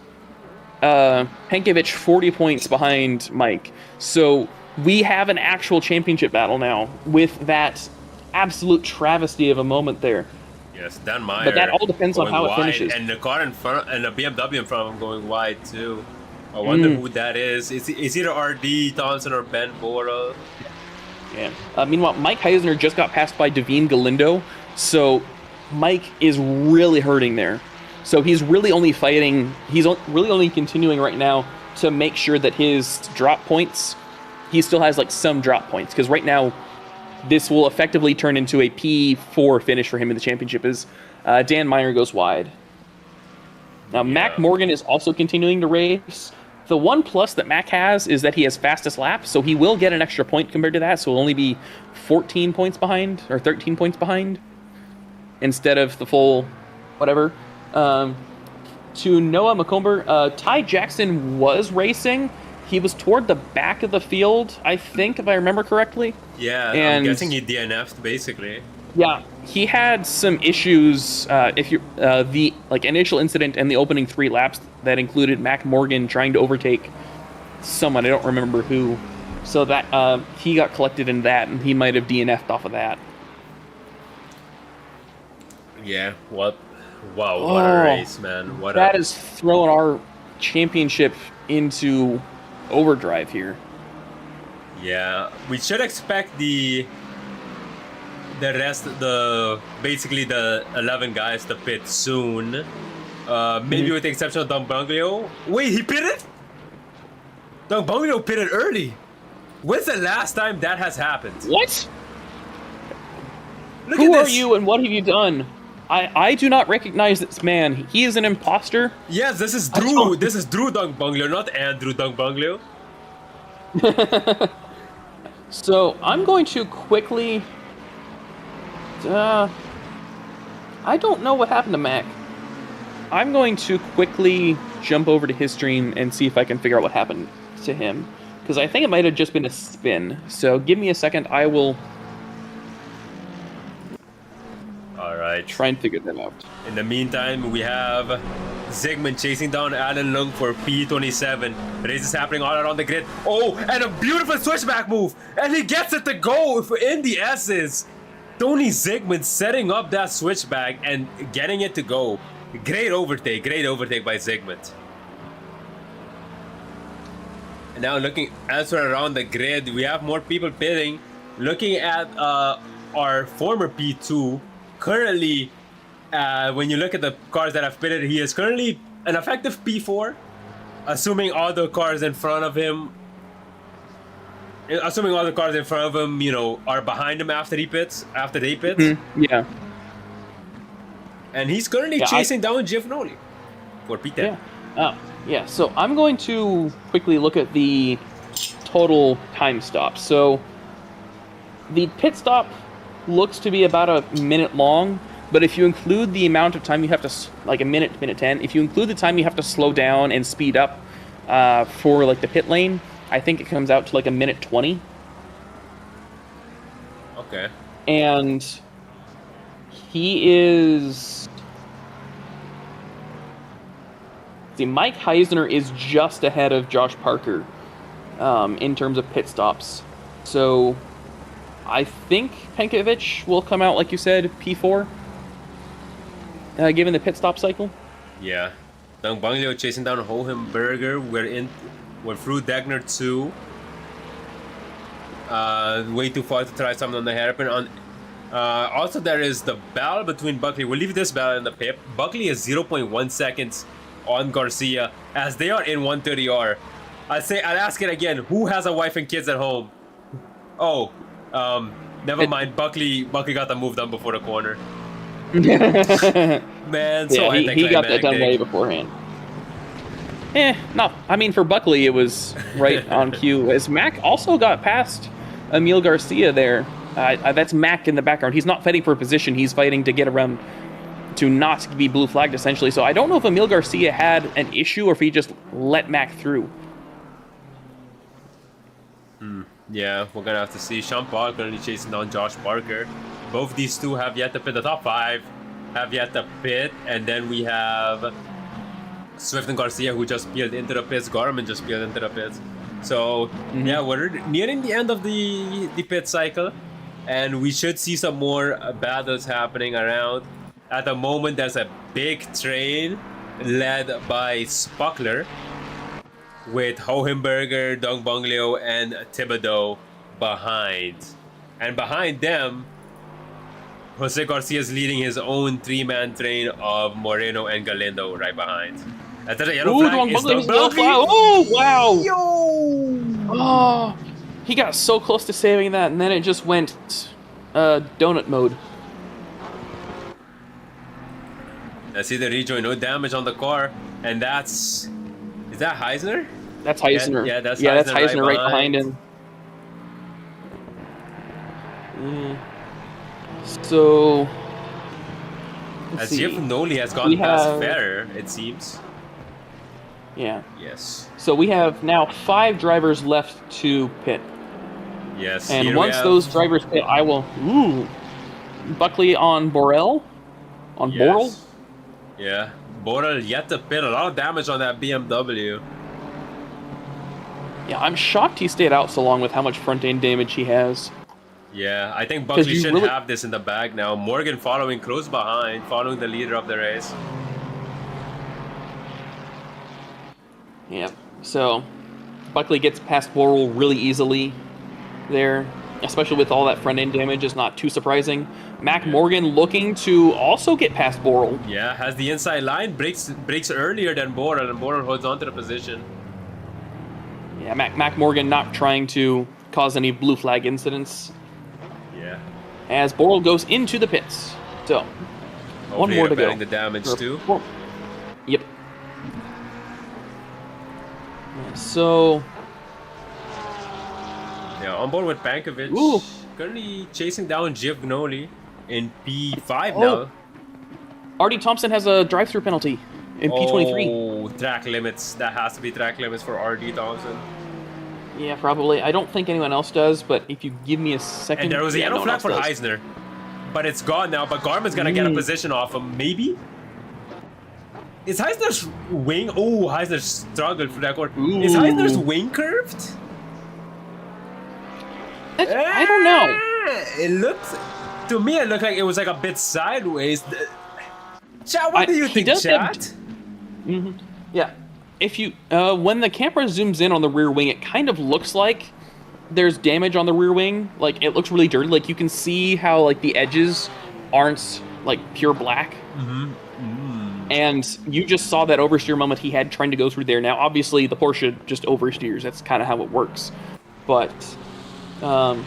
Penkovic 40 points behind Mike. So we have an actual championship battle now with that absolute travesty of a moment there. Yes, Dan Meyer. But that all depends on how it finishes. And the car in front, and the BMW in front of him going wide too. I wonder who that is. It's either RD Thompson or Ben Bora. Yeah. Meanwhile, Mike Heisner just got passed by Davine Galindo, so Mike is really hurting there. So he's really only fighting. He's really only continuing right now to make sure that his drop points. He still has like some drop points, because right now this will effectively turn into a P4 finish for him in the championship as Dan Meyer goes wide. Now, Mac Morgan is also continuing to race. The one plus that Mac has is that he has fastest lap, so he will get an extra point compared to that, so he'll only be 14 points behind, or 13 points behind, instead of the full whatever. To Noah McComber, Ty Jackson was racing. he was toward the back of the field, I think, if I remember correctly. Yeah, I'm And- guessing he DNF'd basically. Yeah, he had some issues. The initial incident and the opening 3 laps that included Mac Morgan trying to overtake someone, I don't remember who. So that he got collected in that, and he might have DNF'd off of that. Yeah, what? Wow, what a race, man. What That a... is throwing our championship into overdrive here. Yeah, we should expect the rest, basically the 11 guys to pit soon. Maybe with the exception of Don Bunglio. Wait, he pitted? Don Bunglio pitted early. When's the last time that has happened? What? Look Who at are this. you and what have you done? I do not recognize this man. He is an imposter. Yes, this is Drew. This is Drew Don Bunglio, not Andrew Don Bunglio. So I'm going to quickly. I don't know what happened to Mac. I'm going to quickly jump over to his stream and see if I can figure out what happened to him, because I think it might have just been a spin. So give me a second. I will All right. try and figure that out. In the meantime, we have Zygmunt chasing down Alan Lung for P27. Race is happening all around the grid. Oh, and a beautiful switchback move, and he gets it to go in the S's. Tony Zygmunt setting up that switchback and getting it to go. Great overtake by Zygmunt. And now looking elsewhere around the grid, we have more people pitting. Looking at our former P2, currently, when you look at the cars that have pitted, he is currently an effective P4, assuming all the cars in front of him, you know, are behind him after they pit. Yeah. And he's currently chasing down Giovanoli for P10. Yeah. Oh, yeah. So I'm going to quickly look at the total time stop. So the pit stop looks to be about a minute long, but if you include the amount of time you have to, like a minute, minute 10, if you include the time you have to slow down and speed up for like the pit lane, I think it comes out to like a minute 20. Okay. And he is... See, Mike Heisner is just ahead of Josh Parker in terms of pit stops. So I think Penkovic will come out, like you said, P4, given the pit stop cycle. Yeah. Dong Banglio chasing down Hohenberger. We're through Degner 2. Way too far to try something on the hairpin. Also, there is the battle between Buckley. We'll leave this battle in the pip. Buckley is 0.1 seconds on Garcia as they are in 130R. I'll ask it again. Who has a wife and kids at home? Oh, never mind. Buckley got the move done before the corner. Man, so yeah, he got that done way beforehand. No, I mean, for Buckley, it was right on cue. As Mac also got past Emil Garcia there. That's Mac in the background. He's not fighting for a position. He's fighting to get around, to not be blue flagged, essentially. So I don't know if Emil Garcia had an issue or if he just let Mac through. Yeah, we're gonna have to see. Sean Paul currently chasing down Josh Parker. Both these two have yet to pit. The top 5 have yet to pit, and then we have Swift and Garcia who just peeled into the pits. Garmin just peeled into the pits. So yeah, we're nearing the end of the pit cycle, and we should see some more battles happening around. At the moment, there's a big train led by Spuckler, with Hohenberger, Dong Bonglio, and Thibodeau behind. And behind them, Jose Garcia is leading his own 3-man train of Moreno and Galindo right behind. And the yellow flag is Dong Bonglio. Oh, wow! Yo! Oh, he got so close to saving that, and then it just went donut mode. I see the rejoin, no damage on the car, and is that Heisner? That's Heisner. Yeah, that's Heisner right behind him. So, as Giovanoli has gone past Ferrer, it seems. Yeah. Yes. So we have now 5 drivers left to pit. Yes. And here we once have- those drivers pit, I will... Ooh. Buckley on Borel? On Borel? Yes. Yeah. Borel yet to pit. A lot of damage on that BMW. Yeah, I'm shocked he stayed out so long with how much front end damage he has. Yeah, I think Buckley you should really- have this in the bag now. Morgan following close behind, following the leader of the race. Yeah, so Buckley gets past Borel really easily there, especially with all that front end damage is not too surprising. Mac Morgan looking to also get past Borel. Yeah, has the inside line, breaks earlier than Borel, and Borel holds on to the position. Yeah, Mac Morgan not trying to cause any blue flag incidents Yeah. as Borel goes into the pits. So, one more to go. The damage too. Yep. So, Yeah, on board with Pankovic. Ooh. Currently chasing down Giovinazzi in P5 Oh. now. Artie Thompson has a drive-through penalty in P23. Oh, track limits. That has to be track limits for RD Thompson. Yeah, probably. I don't think anyone else does, but if you give me a second... And there was a yeah, yellow no one flag else for does. Eisner. But it's gone now. But Garmin's going to get a position off him. Maybe? Is Eisner's wing... Oh, Eisner struggled for that corner. Is Ooh. Eisner's wing curved? I don't know. It looked... To me, it looked like it was like a bit sideways. Chat, what do you he think, does have- chat? Yeah. If you... when the camera zooms in on the rear wing, it kind of looks like there's damage on the rear wing. Like, it looks really dirty. Like, you can see how, like, the edges aren't, like, pure black. And you just saw that oversteer moment he had trying to go through there. Now, obviously, the Porsche just oversteers. That's kind of how it works. But, I'm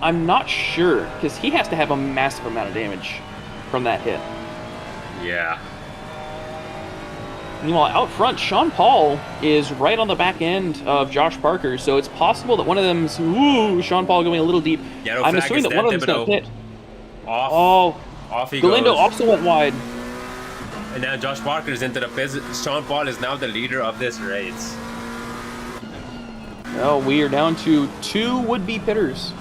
not sure, because he has to have a massive amount of damage from that hit. Yeah. Meanwhile, out front, Sean Paul is right on the back end of Josh Parker, so it's possible that one of them's... Ooh, Sean Paul going a little deep. Yellow I'm flag assuming is that one of dead, them's going to Thibodeau. hit. Off. Oh, Off he Galindo goes. also went wide. And now Josh Parker is into the pits. Sean Paul is now the leader of this race. Oh, we are down to 2 would-be pitters.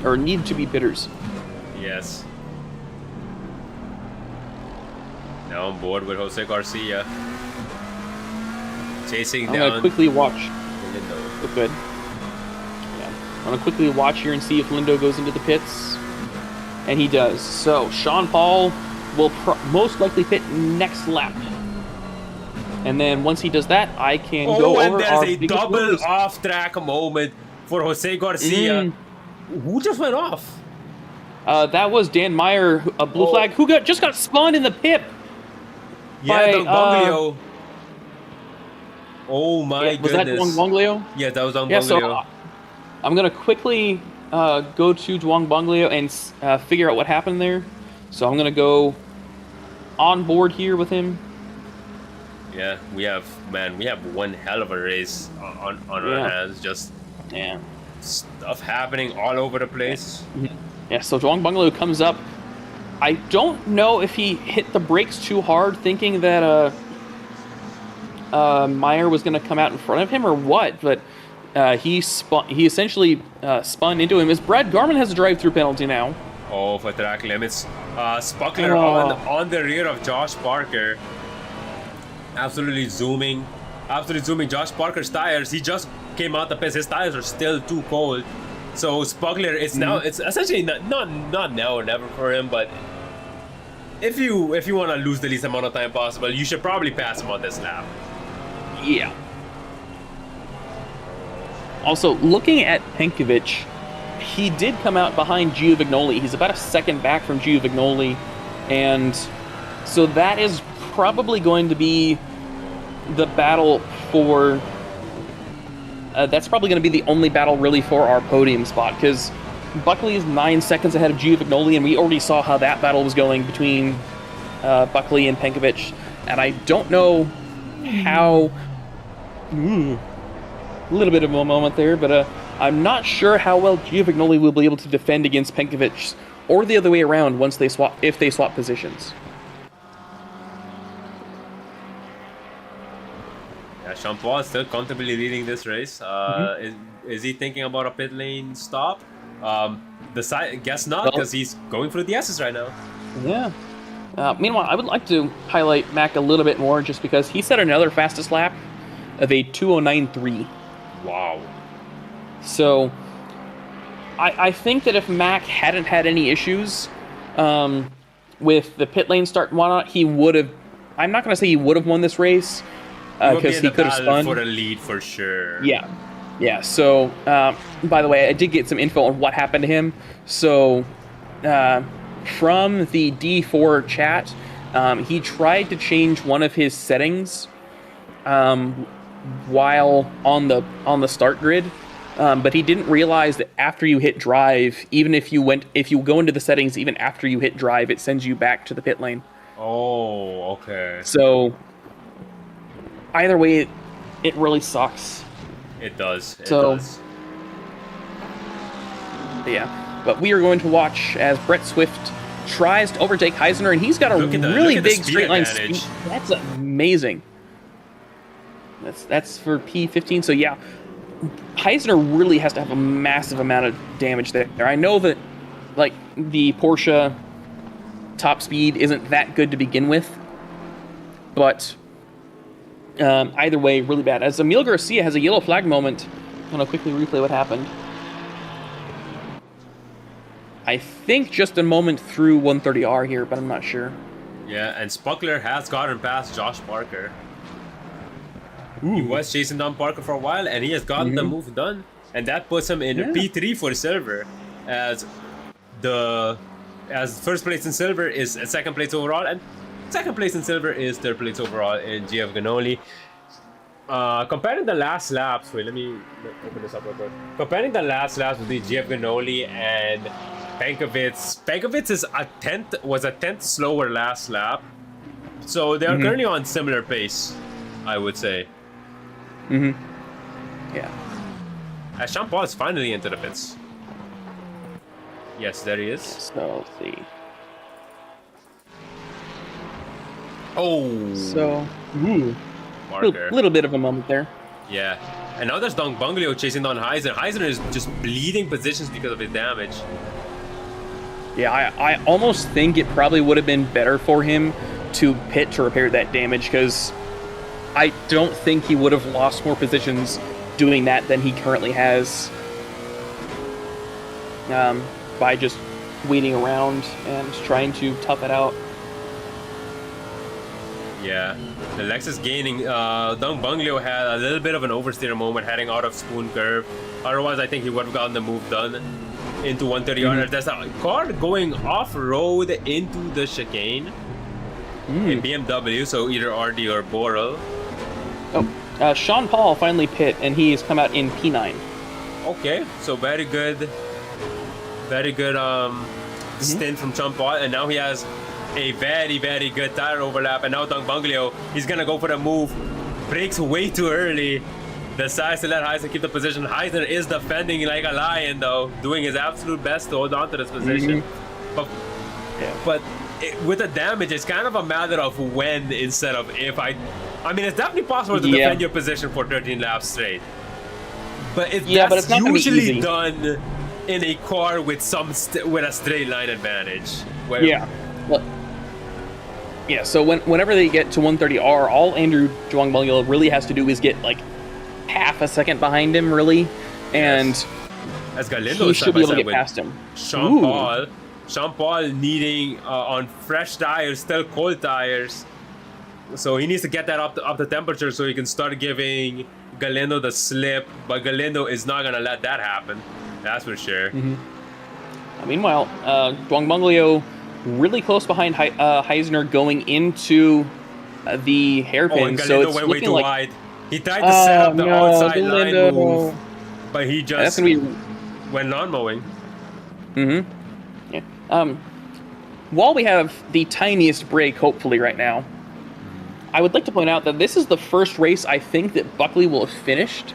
Or need to be pitters. Yes. Now on board with Jose Garcia. Chasing I'm going down to quickly watch. Lindo. Look good. Yeah. I'm going to quickly watch here and see if Lindo goes into the pits. And he does. So, Sean Paul will most likely pit next lap. And then once he does that, I can go and over our there's a biggest double winners. off-track moment for Jose Garcia. Who just went off? That was Dan Meyer, a blue flag, who just got spun in the pit. Yeah, by, Don Bonglio. Oh my Was that goodness. Duong Bonglio? Yeah, that was Don Yeah, Bonglio. so I'm going to quickly go to Duong Bonglio and figure out what happened there. So I'm going to go on board here with him. Yeah, we have one hell of a race on our hands. Just Yeah. stuff happening all over the place. Yeah, so Duong Bonglio comes up. I don't know if he hit the brakes too hard thinking that Meyer was going to come out in front of him or what, but he essentially spun into him. As Brad Garman has a drive-through penalty now. Oh, for track limits. Spuckler on the rear of Josh Parker. Absolutely zooming Josh Parker's tires. He just came out the pits. His tires are still too cold. So Spuckler, it's now, it's essentially not now or never for him, but if you want to lose the least amount of time possible, you should probably pass him on this lap. Yeah. Also, looking at Penkovic, he did come out behind Giovinazzi. He's about a second back from Giovinazzi, and so that is probably going to be the battle for... that's probably going to be the only battle really for our podium spot, because Buckley is 9 seconds ahead of Giovinazzi, and we already saw how that battle was going between Buckley and Penkovic, and I don't know how... a little bit of a moment there, but I'm not sure how well Giovinazzi will be able to defend against Penkovic, or the other way around once they swap, if they swap positions. Sean Paul is still comfortably leading this race. Is he thinking about a pit lane stop? Guess not, because he's going for the S's right now. Yeah. Meanwhile, I would like to highlight Mac a little bit more just because he set another fastest lap of a 2:09.3. Wow. So, I think that if Mac hadn't had any issues with the pit lane start and whatnot, he would have. I'm not going to say he would have won this race because he could have spun for the lead for sure. Yeah. Yeah. So, by the way, I did get some info on what happened to him. So, from the D4 chat, he tried to change one of his settings while on the start grid. But he didn't realize that after you hit drive, even if you go into the settings, even after you hit drive, it sends you back to the pit lane. Oh, okay. So either way, it really sucks. It does. It So, does. Yeah, but we are going to watch as Brett Swift tries to overtake Heisner, and he's got a really big straight line speed. That's amazing. That's for P15. So yeah, Heisner really has to have a massive amount of damage there. I know that, like, the Porsche top speed isn't that good to begin with, but either way, really bad. As Emil Garcia has a yellow flag moment, I'm going to quickly replay what happened. I think just a moment through 130R here, but I'm not sure. Yeah, and Spuckler has gotten past Josh Parker. He was chasing down Parker for a while, and he has gotten the move done. And that puts him in P3 for silver, as first place in silver is second place overall, and second place in silver is third place overall in GF Ganoli. Comparing the last laps, wait, let me open this up real quick. Comparing the last laps between GF Ganoli and Pankovitz was a 10th slower last lap. So they are currently on similar pace, I would say. Yeah. As Sean Paul is finally into the pits. Yes, there he is. So, let's see. Oh. So, Parker. little bit of a moment there. Yeah. And now there's Dong Bunglio chasing down Heisner. Heisner is just bleeding positions because of his damage. Yeah, I almost think it probably would have been better for him to pit to repair that damage, because I don't think he would have lost more positions doing that than he currently has by just waiting around and trying to tough it out. Yeah, the Lexus gaining. Dong Bunglio had a little bit of an oversteer moment heading out of Spoon Curve. Otherwise, I think he would have gotten the move done into 130R. There's a car going off-road into the chicane in BMW, so either RD or Boral. Oh, Sean Paul finally pit, and he has come out in P9. Okay, so very good stint from Sean Paul, and now he has a very, very good tire overlap, and now Dong Bunglio, he's gonna go for the move, brakes way too early, decides to let Heisner keep the position. Heisner is defending like a lion, though, doing his absolute best to hold on to this position. But with the damage, it's kind of a matter of when instead of if. I mean, it's definitely possible to defend your position for 13 laps straight. But that's not usually done in a car with with a straight line advantage. So whenever they get to 130R, all Andrew Zhuang really has to do is get like half a second behind him, really, and as Galindo he should be able to get past him. Sean Paul needing on fresh tires, still cold tires. So he needs to get that up the temperature so he can start giving Galindo the slip. But Galindo is not going to let that happen. That's for sure. Meanwhile, Zhuang Bunglio really close behind Heisner going into the hairpin. And so it's went way too wide. He tried to set up the outside line move, but he just went lawn mowing. While we have the tiniest break, hopefully, right now, I would like to point out that this is the first race I think that Buckley will have finished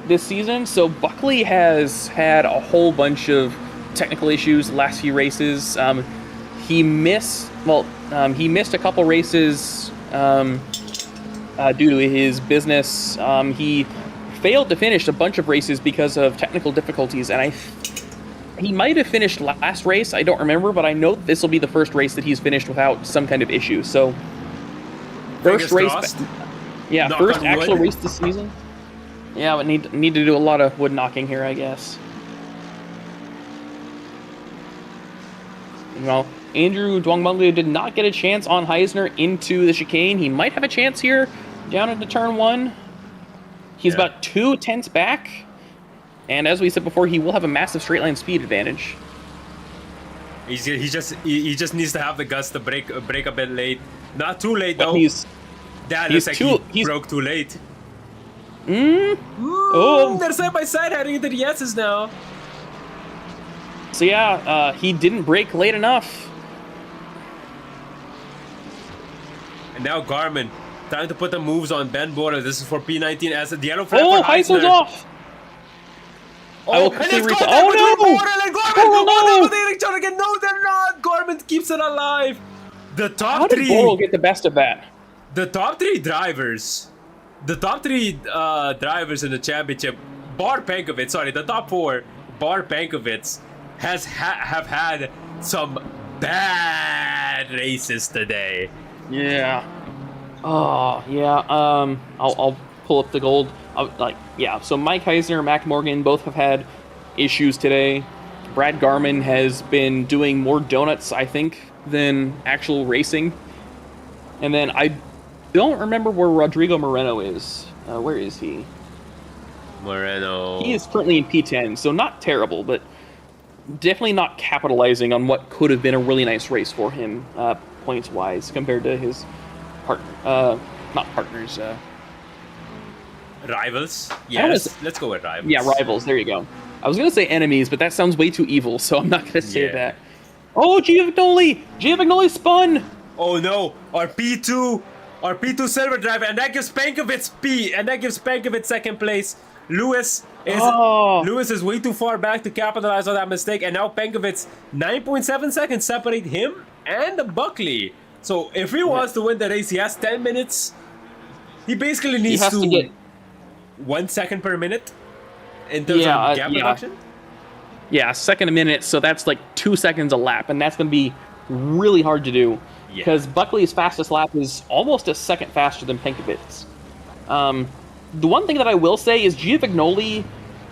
this season. So Buckley has had a whole bunch of technical issues the last few races. He missed a couple races due to his business. He failed to finish a bunch of races because of technical difficulties, and he might have finished last race. I don't remember, but I know this will be the first race that he's finished without some kind of issue. So, first race, yeah, Knock first on actual wood. race this season. Yeah, but need to do a lot of wood knocking here, I guess. Well, Andrew Dwangmunglu did not get a chance on Heisner into the chicane. He might have a chance here down into turn 1. He's about 2 tenths back. And as we said before, he will have a massive straight line speed advantage. He just needs to have the guts to break a bit late. Not too late though. He's That looks like he broke too late. They're side by side heading into the S's now. So yeah, he didn't break late enough. And now Garmin, time to put the moves on Ben Bora. This is for P19 as the yellow flag Oh, for Heisner's Heisner. off. I will and quickly it's reset. contact Oh between no! Bora and Garmin. Oh, no! They're each other again. No, they're not. Garmin keeps it alive. The top How did three. Bora get the best of that? The top three drivers. The top three drivers in the championship, bar Pankovic, sorry, the top 4, bar Pankovic, have had some bad races today. Yeah. Oh, yeah. I'll pull up the gold. So Mike Heisner, Mac Morgan both have had issues today. Brad Garman has been doing more donuts, I think, than actual racing. And then I don't remember where Rodrigo Moreno is. Where is he? Moreno. He is currently in P10, so not terrible, but definitely not capitalizing on what could have been a really nice race for him, points-wise, compared to his not partners. Rivals? Yes, let's go with rivals. Yeah, rivals, there you go. I was going to say enemies, but that sounds way too evil, so I'm not going to say that. Oh, Giovagnoli! Giovagnoli spun! Oh no, our P2 silver driver, and that gives Pankovic P, and that gives Pankovic second place. Lewis is way too far back to capitalize on that mistake, and now Pankovic 9.7 seconds separate him and Buckley. So if he wants to win the race, he has 10 minutes. He basically needs to get 1 second per minute in terms of gap reduction. Yeah, a second a minute, so that's like 2 seconds a lap, and that's going to be really hard to do. Because Buckley's fastest lap is almost a second faster than Pankovic's. The one thing that I will say is Giovagnoli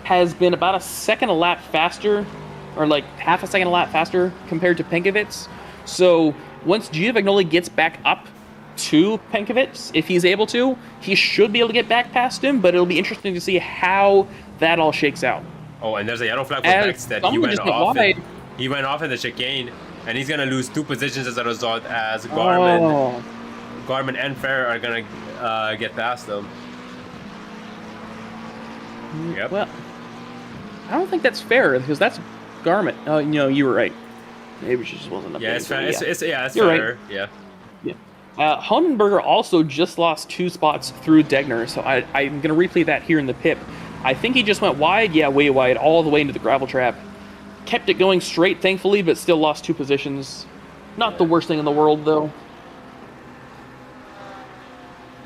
has been about a second a lap faster, or like half a second a lap faster compared to Pankovic's. So once Giovagnoli gets back up to Pankovic, if he's able to, he should be able to get back past him, but it'll be interesting to see how that all shakes out. Oh, and there's a yellow flag for Bex that he went off in the chicane. And he's gonna lose 2 positions as a result, as Garmin and Ferrer are gonna get past them. Yep. Well, I don't think that's fair because that's Garmin. Oh, you were right. Maybe she just wasn't up there. It's fair. It's You're fair. Right. Yeah. Honenberger also just lost 2 spots through Degner, so I'm gonna replay that here in the pip. I think he just went wide, way wide, all the way into the gravel trap. Kept it going straight, thankfully, but still lost 2 positions. Not the worst thing in the world, though.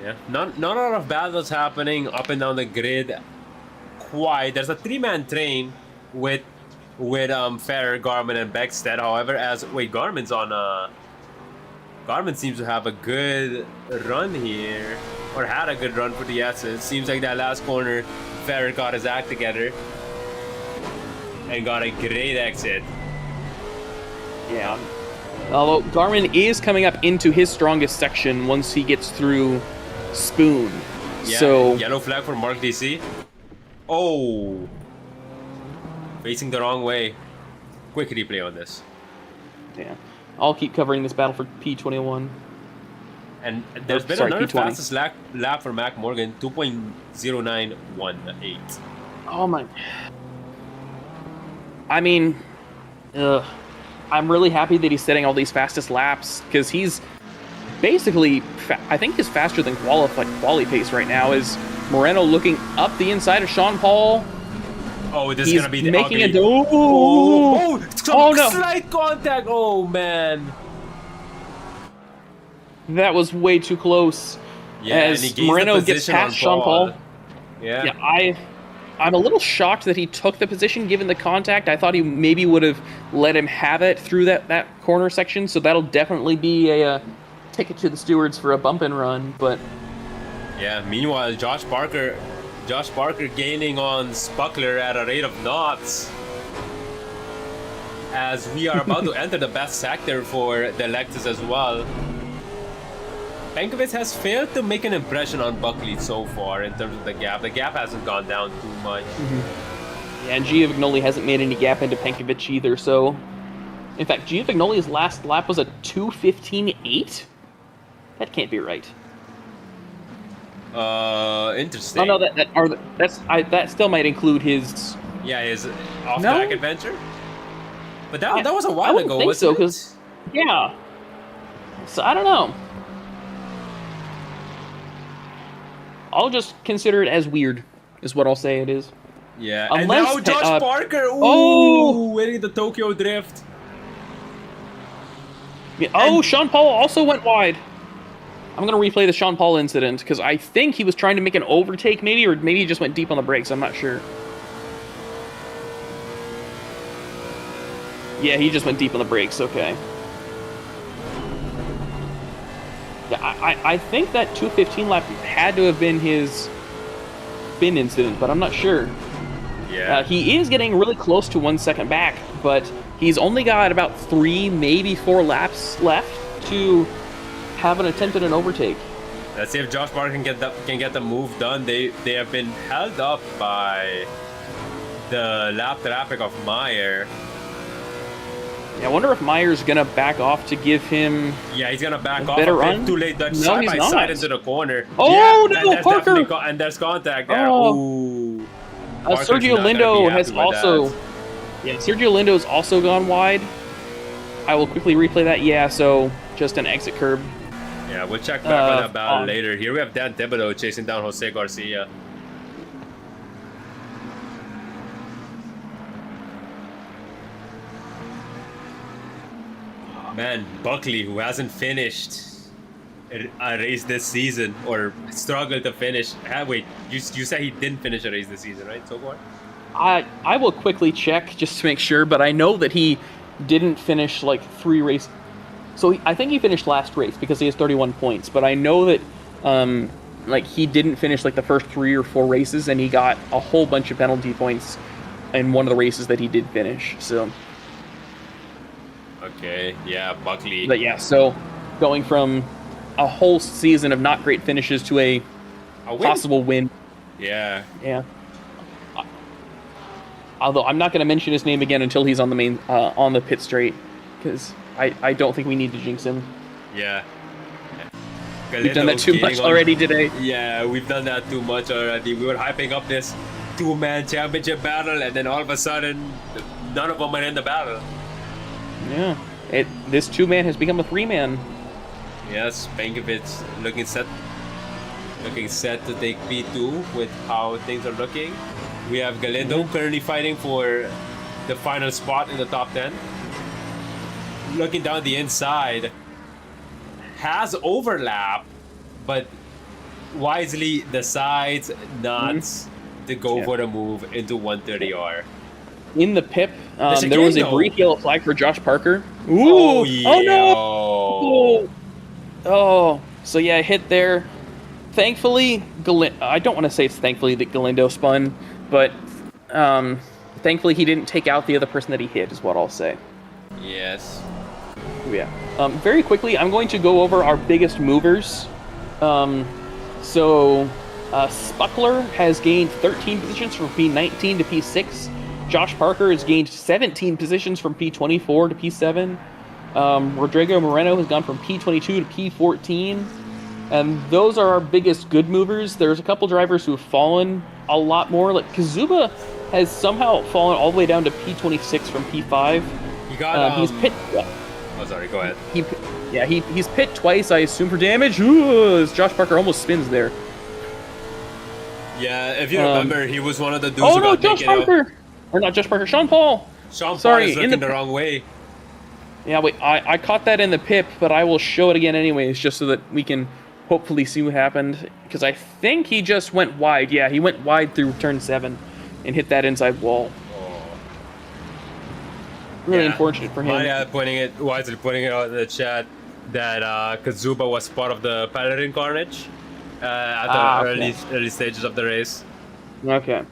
Yeah, not a lot of battles happening up and down the grid. Quite. There's a 3-man train with Ferrer, Garmin, and Beckstead. However, Garmin's on Garmin seems to have a good run here, or had a good run for the S's. Seems like that last corner, Ferrer got his act together and got a great exit. Yeah. Although Garmin is coming up into his strongest section once he gets through Spoon. Yeah, so yellow flag for Mark DC. Oh, facing the wrong way. Quick replay on this. Yeah, I'll keep covering this battle for P21. And there's been another P20. fastest lap for Mac Morgan, 2.0918. Oh my. I mean, I'm really happy that he's setting all these fastest laps because he's basically, I think he's faster than quali pace right now. Is Moreno looking up the inside of Sean Paul? Oh, this is gonna be the making ugly. No! Slight contact. Oh man, That was way too close. Yeah, and as he gains Moreno the gets position past on Sean Paul. Yeah. Yeah, I'm a little shocked that he took the position given the contact. I thought he maybe would have let him have it through that corner section, so that'll definitely be a ticket to the stewards for a bump and run. But Yeah, meanwhile, Josh Parker gaining on Spuckler at a rate of knots. As we are about to enter the best sector for the Lexus as well. Penkovic has failed to make an impression on Buckley so far in terms of the gap. The gap hasn't gone down too much. yeah, and Giovignoli hasn't made any gap into Penkovic either. So, in fact, Giovignoli's last lap was a 2:15.8. That can't be right. Interesting. Oh no, that still might include his. Yeah, his off-track adventure. But that was a while ago, think wasn't so, it? Yeah. So I don't know. I'll just consider it as weird, is what I'll say it is. Yeah, Unless, and now Josh Parker, winning the Tokyo Drift. Yeah, Sean Paul also went wide. I'm going to replay the Sean Paul incident, because I think he was trying to make an overtake maybe, or maybe he just went deep on the brakes, I'm not sure. Yeah, he just went deep on the brakes, okay. Yeah, I think that 2:15 lap had to have been his spin incident, but I'm not sure. Yeah. He is getting really close to 1 second back, but he's only got about 3, maybe 4 laps left to have an attempt at an overtake. Let's see if Josh Parker can get the move done. They have been held up by the lap traffic of Meyer. Yeah, I wonder if Meyer's gonna back off to give him. Yeah, he's gonna back a off better a run. bit too late. Dutch No, side he's by not. side into the corner. Oh, yeah, no, there's Parker! definitely and there's contact there. Oh. Ooh. Parker's Sergio not gonna Lindo be has happy with also. that. Yeah, Sergio Lindo has also gone wide. I will quickly replay that. Yeah, so just an exit curb. Yeah, we'll check back on that battle on. later. Here we have Dan Thibodeau chasing down Jose Garcia. Man, Buckley, who hasn't finished a race this season, or struggled to finish. Wait, you said he didn't finish a race this season, right, so far? I will quickly check just to make sure, but I know that he didn't finish like 3 races. So I think he finished last race because he has 31 points, but I know that like he didn't finish like the first 3 or 4 races, and he got a whole bunch of penalty points in one of the races that he did finish. So okay, yeah, Buckley. but yeah, so going from a whole season of not great finishes to a win? possible win. Yeah. Yeah. Although I'm not going to mention his name again until he's on the main on the pit straight, because I don't think we need to jinx him. Yeah. We've done that too much already today. Yeah, we've done that too much already. We were hyping up this 2-man championship battle, and then all of a sudden, none of them were in the battle. Yeah. This 2-man has become a 3-man. Yes, Penkovic looking set to take P2 with how things are looking. We have Galindo currently fighting for the final spot in the top 10. Looking down the inside, has overlap, but wisely decides not to go for the move into 130R. In the pip, there was a brief yellow flag for Josh Parker. Ooh! Oh, yeah. Oh no! Oh, so yeah, hit there. Thankfully, I don't want to say it's thankfully that Galindo spun, but thankfully he didn't take out the other person that he hit, is what I'll say. Yes. Yeah. Very quickly, I'm going to go over our biggest movers. Spuckler has gained 13 positions from P19 to P6. Josh Parker has gained 17 positions from P24 to P7. Rodrigo Moreno has gone from P22 to P14. And those are our biggest good movers. There's a couple drivers who have fallen a lot more. Like Kazuba has somehow fallen all the way down to P26 from P5. He got he's pit. Oh, sorry. Go ahead. He's pit twice, I assume, for damage. Ooh, as Josh Parker almost spins there. Yeah, if you remember, he was one of the dudes Oh who no, got Josh taken out. Parker! Or not Josh Parker, Sean Paul! Sean Paul Sorry, is looking the wrong way. Yeah, wait, I caught that in the pip, but I will show it again anyways, just so that we can hopefully see what happened, because I think he just went wide. Yeah, he went wide through turn 7 and hit that inside wall. Really unfortunate for him. Maya wisely putting it out in the chat that Kazuba was part of the Paladin Carnage at the early stages of the race. Okay.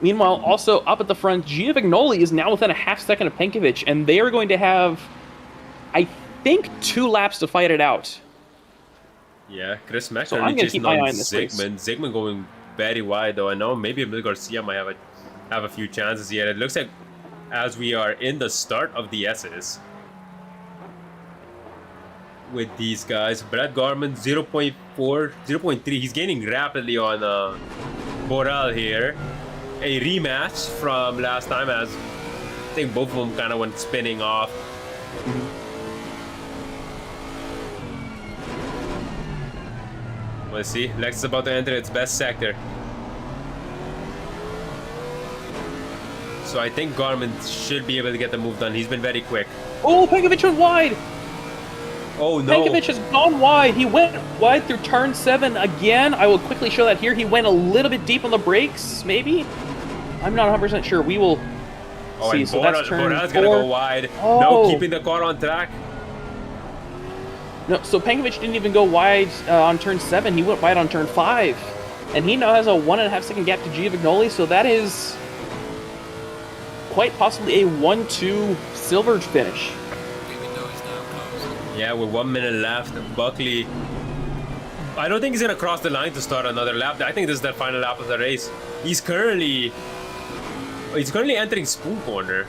Meanwhile, also up at the front, Giovignoli is now within a half second of Penkovic, and they are going to have, I think, 2 laps to fight it out. Yeah, Chris Mack So I'm going to keep my eye on this race. Zygmunt going very wide, though. I know maybe Emil Garcia might have a few chances here. It looks like as we are in the start of the S's with these guys. Brad Garman 0.4, 0.3. He's gaining rapidly on Borel here. A rematch from last time, as I think both of them kind of went spinning off. Let's see. Lex is about to enter its best sector. So I think Garmin should be able to get the move done. He's been very quick. Oh, Penkovic went wide! Oh no. Penkovic has gone wide. He went wide through turn 7 again. I will quickly show that here. He went a little bit deep on the brakes, maybe? I'm not 100% sure. We will see. And So that's turn 4. Borel's gonna go wide. Oh. No, keeping the car on track. No, so Penkovic didn't even go wide on turn 7. He went wide on turn 5. And he now has a 1.5 second gap to Giovignoli, so that is quite possibly a 1-2 silver finish. Yeah, with 1 minute left, Buckley, I don't think he's gonna cross the line to start another lap. I think this is the final lap of the race. He's currently entering Spoon Corner.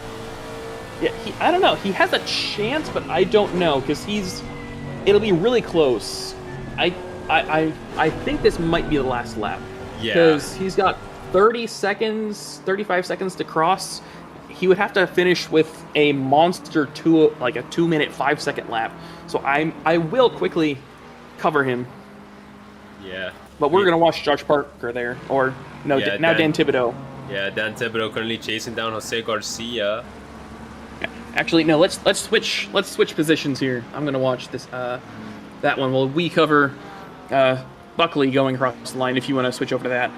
Yeah, I don't know. He has a chance, but I don't know, because it'll be really close. I think this might be the last lap. Yeah. Because he's got 35 seconds to cross. He would have to finish with a monster 2 minute 5 second lap. So I will quickly cover him. Yeah. But we're gonna watch Josh Parker there, or no, Yeah, now Dan Thibodeau. Yeah, Dan Thibodeau currently chasing down Jose Garcia. Actually, no. Let's switch positions here. I'm gonna watch this that one while we cover Buckley going across the line. If you want to switch over to that,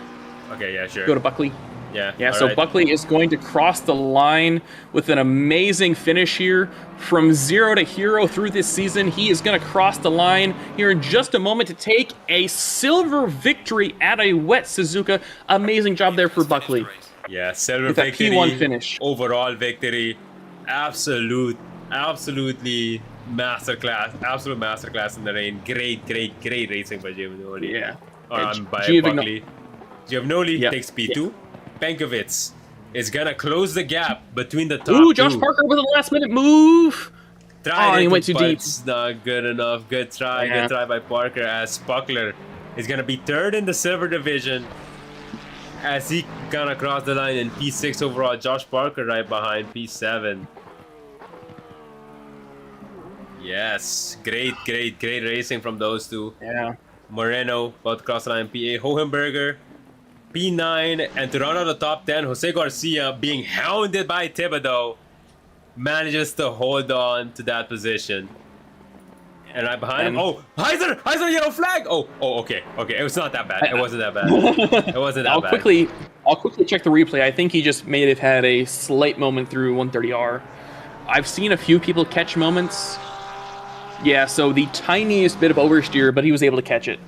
Okay, yeah, sure. go to Buckley. Yeah. Yeah, all so right. Buckley is going to cross the line with an amazing finish here. From 0 to hero through this season, he is going to cross the line here in just a moment to take a silver victory at a wet Suzuka. Amazing job there for Buckley. Yeah, silver With that victory. P1 finish. Overall victory. Absolutely masterclass. Absolute masterclass in the rain. Great racing by Giovinoli. Yeah. By Giovinoli. Buckley. Giovinoli Yeah. takes P2. Yeah. Penkovic is gonna close the gap between the top Ooh, Josh two. Parker with a last minute move. Tried he it, went too but deep. It's not good enough. Good try. Yeah. Good try by Parker, as Spuckler is gonna be 3rd in the silver division as he gonna cross the line in P6 overall. Josh Parker right behind P7. Yes, great racing from those two. Yeah. Moreno about to cross the line P8. Hohenberger P9, and to run out the top 10, Jose Garcia, being hounded by Thibodeau, manages to hold on to that position. And right behind him, oh, Heiser, yellow flag. Oh, okay. It was not that bad. It wasn't that bad. It wasn't that I'll bad. quickly check the replay. I think he just may have had a slight moment through 130R. I've seen a few people catch moments. Yeah, so the tiniest bit of oversteer, but he was able to catch it.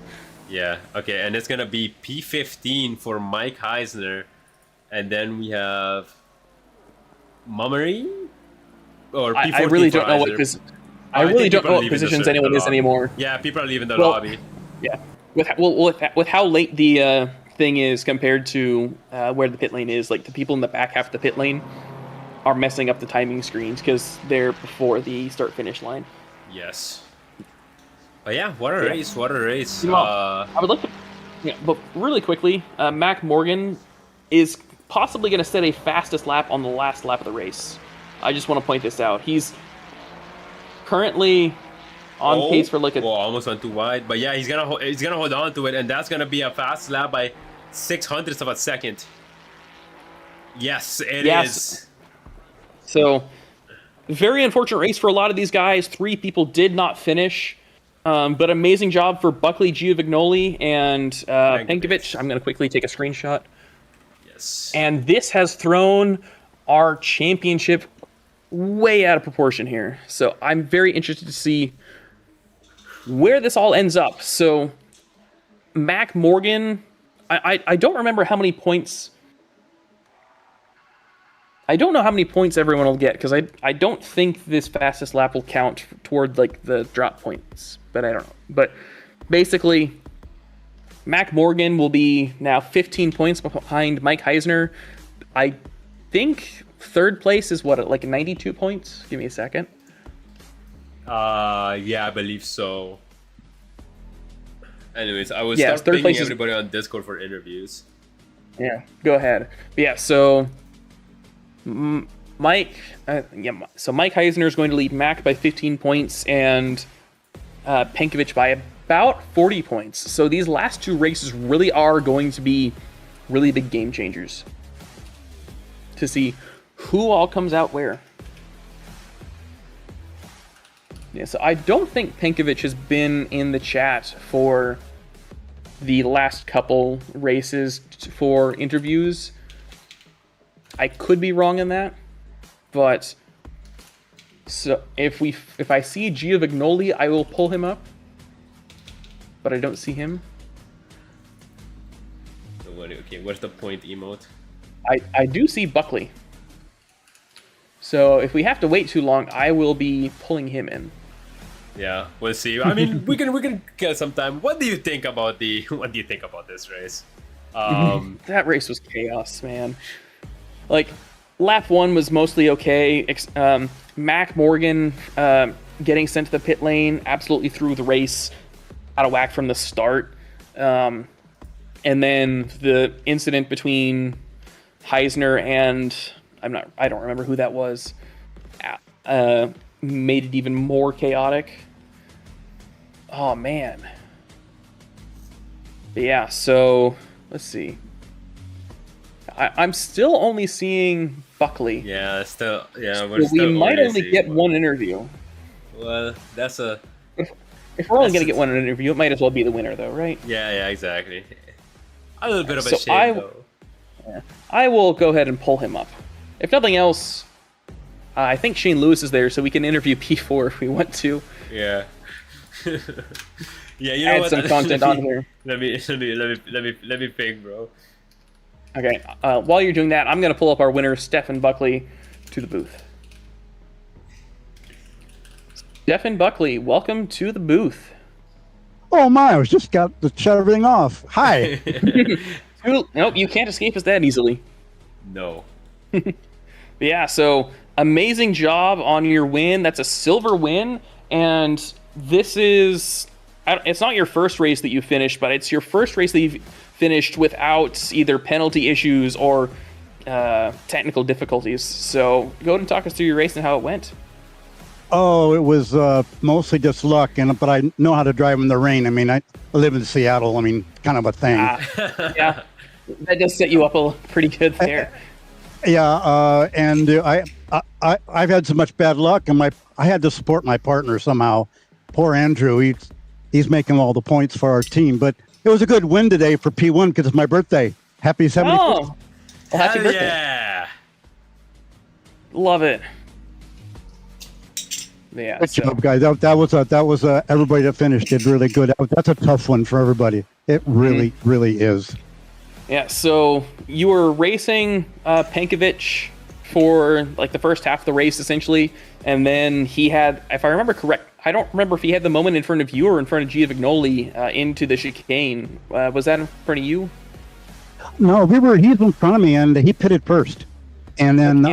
Yeah, okay, and it's gonna be P15 for Mike Heisner, and then we have Mummery, or P14 I really for don't know what Heisner. I really think don't people know are what leaving the positions circuit anyone is lobby. anymore. Yeah, people are leaving the Well, lobby. Yeah, with how late the thing is compared to where the pit lane is, like the people in the back half of the pit lane are messing up the timing screens because they're before the start-finish line. Yes. But yeah, what a race! What a race! You know, I would like to, but really quickly, Mac Morgan is possibly going to set a fastest lap on the last lap of the race. I just want to point this out. He's currently on pace for like a. Well, almost went too wide, but yeah, he's gonna hold on to it, and that's gonna be a fast lap by 0.06 of a second. Yes, it is. So, very unfortunate race for a lot of these guys. 3 people did not finish. But amazing job for Buckley, Giovignoli, and Penkovic. I'm going to quickly take a screenshot. Yes. And this has thrown our championship way out of proportion here. So I'm very interested to see where this all ends up. So Mac Morgan, I don't remember how many points. I don't know how many points everyone will get because I don't think this fastest lap will count toward like the drop points, but I don't know. But basically, Mac Morgan will be now 15 points behind Mike Heisner. I think third place is what, like 92 points? Give me a second. Yeah, I believe so. Anyways, I was third pinging place everybody on Discord for interviews. Yeah, go ahead. But yeah, so Mike Heisner is going to lead Mac by 15 points and Penkovic by about 40 points. So these last two races really are going to be really big game changers to see who all comes out where. Yeah, so I don't think Penkovic has been in the chat for the last couple races for interviews. I could be wrong on that, but so if I see Giovignoli, I will pull him up, but I don't see him. Okay, what's the point emote? I do see Buckley. So if we have to wait too long, I will be pulling him in. Yeah, we'll see. I mean, we can get some time. What do you think about this race? That race was chaos, man. Like, lap one was mostly okay. Mac Morgan getting sent to the pit lane absolutely threw the race out of whack from the start. And then the incident between Heisner and I don't remember who that was, made it even more chaotic. Oh man. But yeah, so let's see. I'm still only seeing Buckley. Yeah, So we might only get one interview. Well, that's a. If we're only going to get one interview, it might as well be the winner, though, right? Yeah, exactly. A little bit of a shame, though. Yeah, I will go ahead and pull him up. If nothing else, I think Shane Lewis is there, so we can interview P4 if we want to. Yeah. Yeah, you know Add what? some content on here. Let me think, bro. Okay, while you're doing that, I'm going to pull up our winner, Stefan Buckley, to the booth. Stefan Buckley, welcome to the booth. Oh my, I was just got to shut everything off. Hi. Nope, you can't escape us that easily. No. Yeah, so amazing job on your win. That's a silver win, and this is... It's not your first race that you finished, but it's your first race that you've finished without either penalty issues or technical difficulties. So go ahead and talk us through your race and how it went. Oh, it was mostly just luck, but I know how to drive in the rain. I mean, I live in Seattle. I mean, kind of a thing. Yeah, that does set you up pretty good there. Yeah, and I've had so much bad luck, and I had to support my partner somehow. Poor Andrew, he's making all the points for our team. But it was a good win today for P1 because it's my birthday. Happy 70th. Oh, well, happy birthday! Yeah. Love it. Yeah, good job, guys. That was everybody that finished did really good. That's a tough one for everybody. It really, really is. Yeah. So you were racing Penkovic for like the first half of the race, essentially, and then he had, if I remember correct, I don't remember if he had the moment in front of you or in front of Giovignoli into the chicane. Was that in front of you? No, he's in front of me, and he pitted first, and then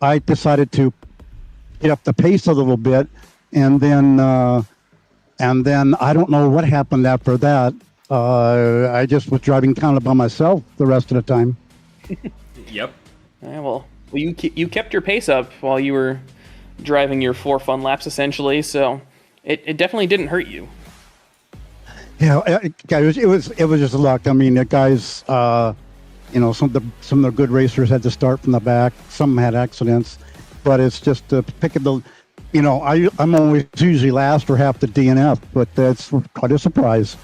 I decided to get up the pace a little bit, and then I don't know what happened after that. I just was driving kind of by myself the rest of the time. Yep. Yeah, well, you kept your pace up while you were driving your 4 fun laps, essentially. So it definitely didn't hurt you. Yeah, it was just luck. I mean, the guys, some of the good racers had to start from the back. Some had accidents. But it's just picking I'm always usually last or half the DNF, but that's quite a surprise.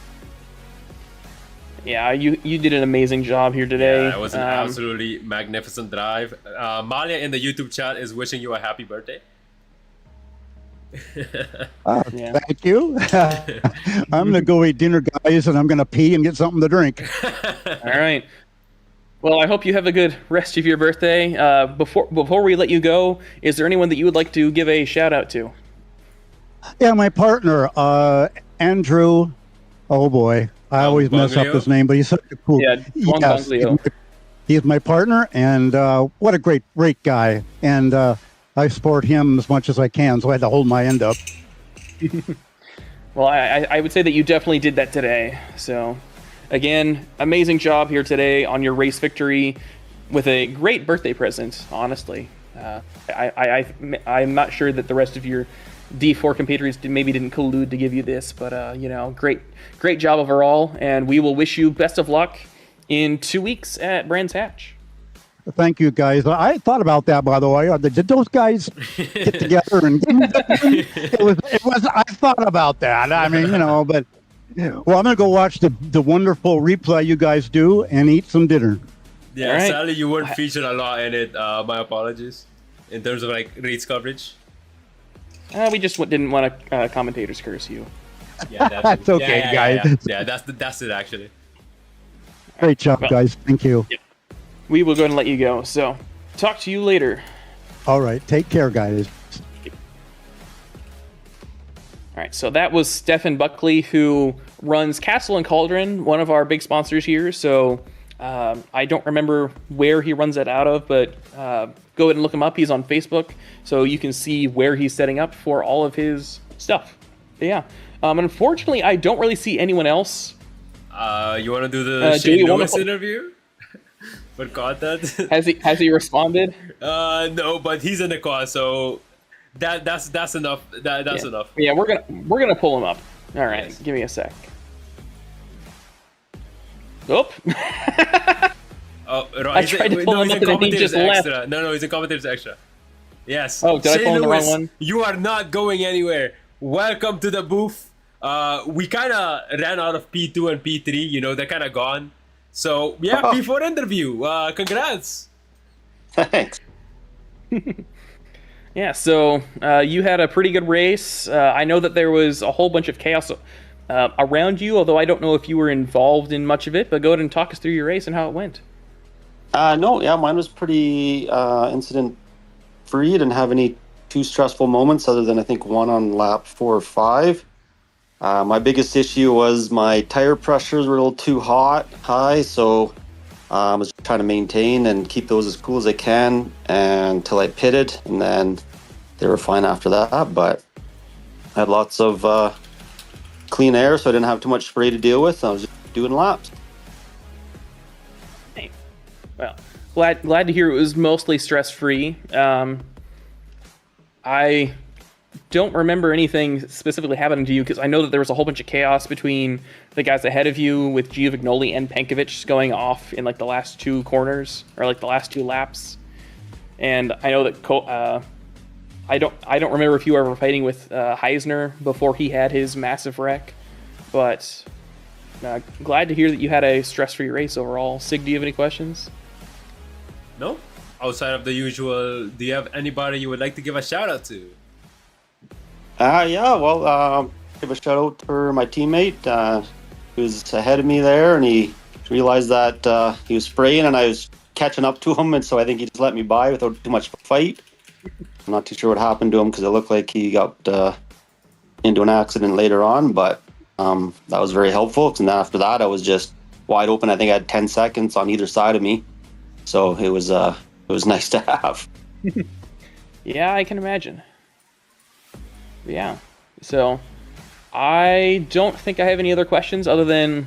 Yeah, you did an amazing job here today. Yeah, it was an absolutely magnificent drive. Malia in the YouTube chat is wishing you a happy birthday. Yeah. Thank you. I'm going to go eat dinner, guys, and I'm going to pee and get something to drink. All right. Well, I hope you have a good rest of your birthday. Before we let you go, is there anyone that you would like to give a shout out to? Yeah, my partner, Andrew. Oh boy, I always mess up his name, but he's such a cool. Yeah, yes, he's my partner, and what a great guy. And I support him as much as I can, so I had to hold my end up. Well, I would say that you definitely did that today. So, again, amazing job here today on your race victory with a great birthday present, honestly. I'm not sure that the rest of your D4 competitors maybe didn't collude to give you this, but, great job overall, and we will wish you best of luck in 2 weeks at Brands Hatch. Thank you, guys. I thought about that, by the way. Did those guys get together and it was? I thought about that. I mean, but well, I'm gonna go watch the wonderful replay you guys do and eat some dinner. Yeah, right. Sadly you weren't featured a lot in it. My apologies, in terms of race coverage. We just didn't want to commentators curse you. Yeah, that's okay, guys. Yeah, that's it actually. Great job, guys. Thank you. Yeah. We will go ahead and let you go. So, talk to you later. All right. Take care, guys. All right. So that was Stefan Buckley, who runs Castle and Cauldron, one of our big sponsors here. So I don't remember where he runs that out of, but go ahead and look him up. He's on Facebook, so you can see where he's setting up for all of his stuff. But yeah. Unfortunately, I don't really see anyone else. You want to do the Shane Lewis interview? For content? Has he responded? No, but he's in the car, so that's enough. That's enough. Yeah, we're gonna pull him up. All right, yes. Give me a sec. Oop. I tried to pull him up and he just extra. left. No, he's a commentator's extra. Yes. Oh, did I pull the wrong one? You are not going anywhere. Welcome to the booth. We kind of ran out of P2 and P3. They're kind of gone. So, yeah, P4 interview. Congrats. Thanks. Yeah, so you had a pretty good race. I know that there was a whole bunch of chaos around you, although I don't know if you were involved in much of it, but go ahead and talk us through your race and how it went. No, yeah, mine was pretty incident-free. Didn't have any too stressful moments other than I think one on lap 4 or 5. My biggest issue was my tire pressures were a little too high, so I was trying to maintain and keep those as cool as I can until I pitted, and then they were fine after that. But I had lots of clean air, so I didn't have too much spray to deal with. I was just doing laps. Hey. Well, glad to hear it was mostly stress-free. I don't remember anything specifically happening to you because I know that there was a whole bunch of chaos between the guys ahead of you with Giovignoli and Penkovic going off in the last 2 corners or the last 2 laps. And I know that I don't remember if you were ever fighting with Heisner before he had his massive wreck, but glad to hear that you had a stress-free race overall. Sig, do you have any questions? No. Outside of the usual, do you have anybody you would like to give a shout out to? Yeah, well, give a shout out for my teammate. He was ahead of me there, and he realized that he was spraying, and I was catching up to him, and so I think he just let me by without too much of a fight. I'm not too sure what happened to him because it looked like he got into an accident later on, but that was very helpful. And then after that, I was just wide open. I think I had 10 seconds on either side of me, so it was nice to have. Yeah, I can imagine. Yeah, so I don't think I have any other questions other than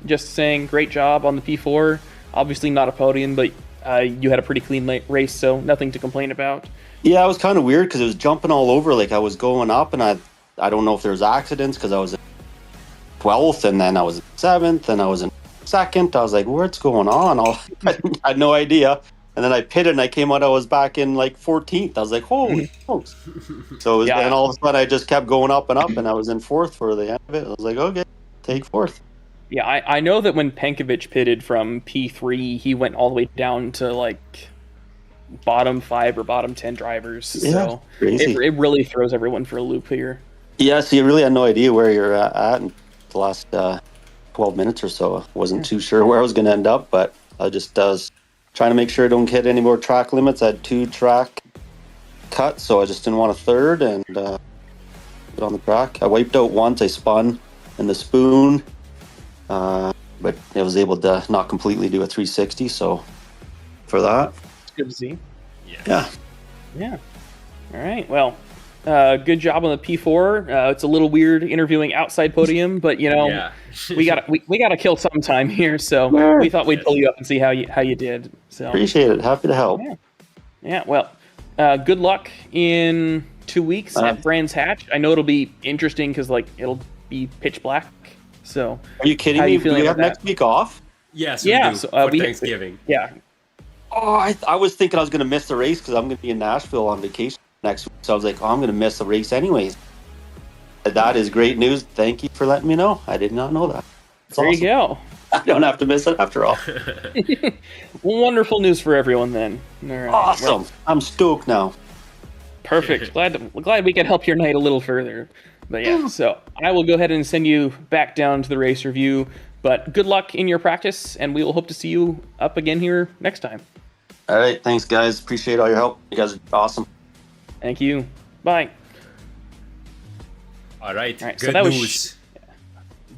just saying great job on the P4. Obviously not a podium, but you had a pretty clean race, so nothing to complain about. Yeah, it was kind of weird because it was jumping all over. I was going up, and I don't know if there was accidents because I was in 12th, and then I was in 7th, and I was in 2nd. I was like, what's going on? I had no idea. And then I pitted and I came out, I was back in like 14th. I was like, holy smokes. So it was, and all of a sudden I just kept going up and up, and I was in 4th for the end of it. I was like, okay, take 4th. Yeah, I know that when Penkovic pitted from P3, he went all the way down to like bottom 5 or bottom 10 drivers. Yeah, so crazy. it really throws everyone for a loop here. Yeah, so you really had no idea where you're at in the last 12 minutes or so. I wasn't too sure where I was going to end up, but I just trying to make sure I don't hit any more track limits. I had 2 track cuts, so I just didn't want a third and get on the track. I wiped out once. I spun in the spoon. But I was able to not completely do a 360, so for that. It's good to see. Yeah. Yeah. All right. Well, good job on the P4. It's a little weird interviewing outside podium, but you know, we gotta kill some time here, so we thought we'd pull you up and see how you did. So appreciate it. Happy to help. Yeah. Well, good luck in 2 weeks at Brands Hatch. I know it'll be interesting because like it'll be pitch black. So, are you kidding me? Do we have next week off? Yes, yeah. We do, so, for Thanksgiving. Yeah. Oh, I was thinking I was going to miss the race because I'm going to be in Nashville on vacation next week. So I was like, oh, I'm going to miss the race anyways. That is great news. Thank you for letting me know. I did not know that. That's there awesome. You go. I don't have to miss it after all. Wonderful news for everyone then. All right. Awesome. Well, I'm stoked now. Perfect. Glad we could help your night a little further. But yeah, so I will go ahead and send you back down to the race review. But good luck in your practice, and we will hope to see you up again here next time. All right. Thanks, guys. Appreciate all your help. You guys are awesome. Thank you. Bye. All right. Good so that news.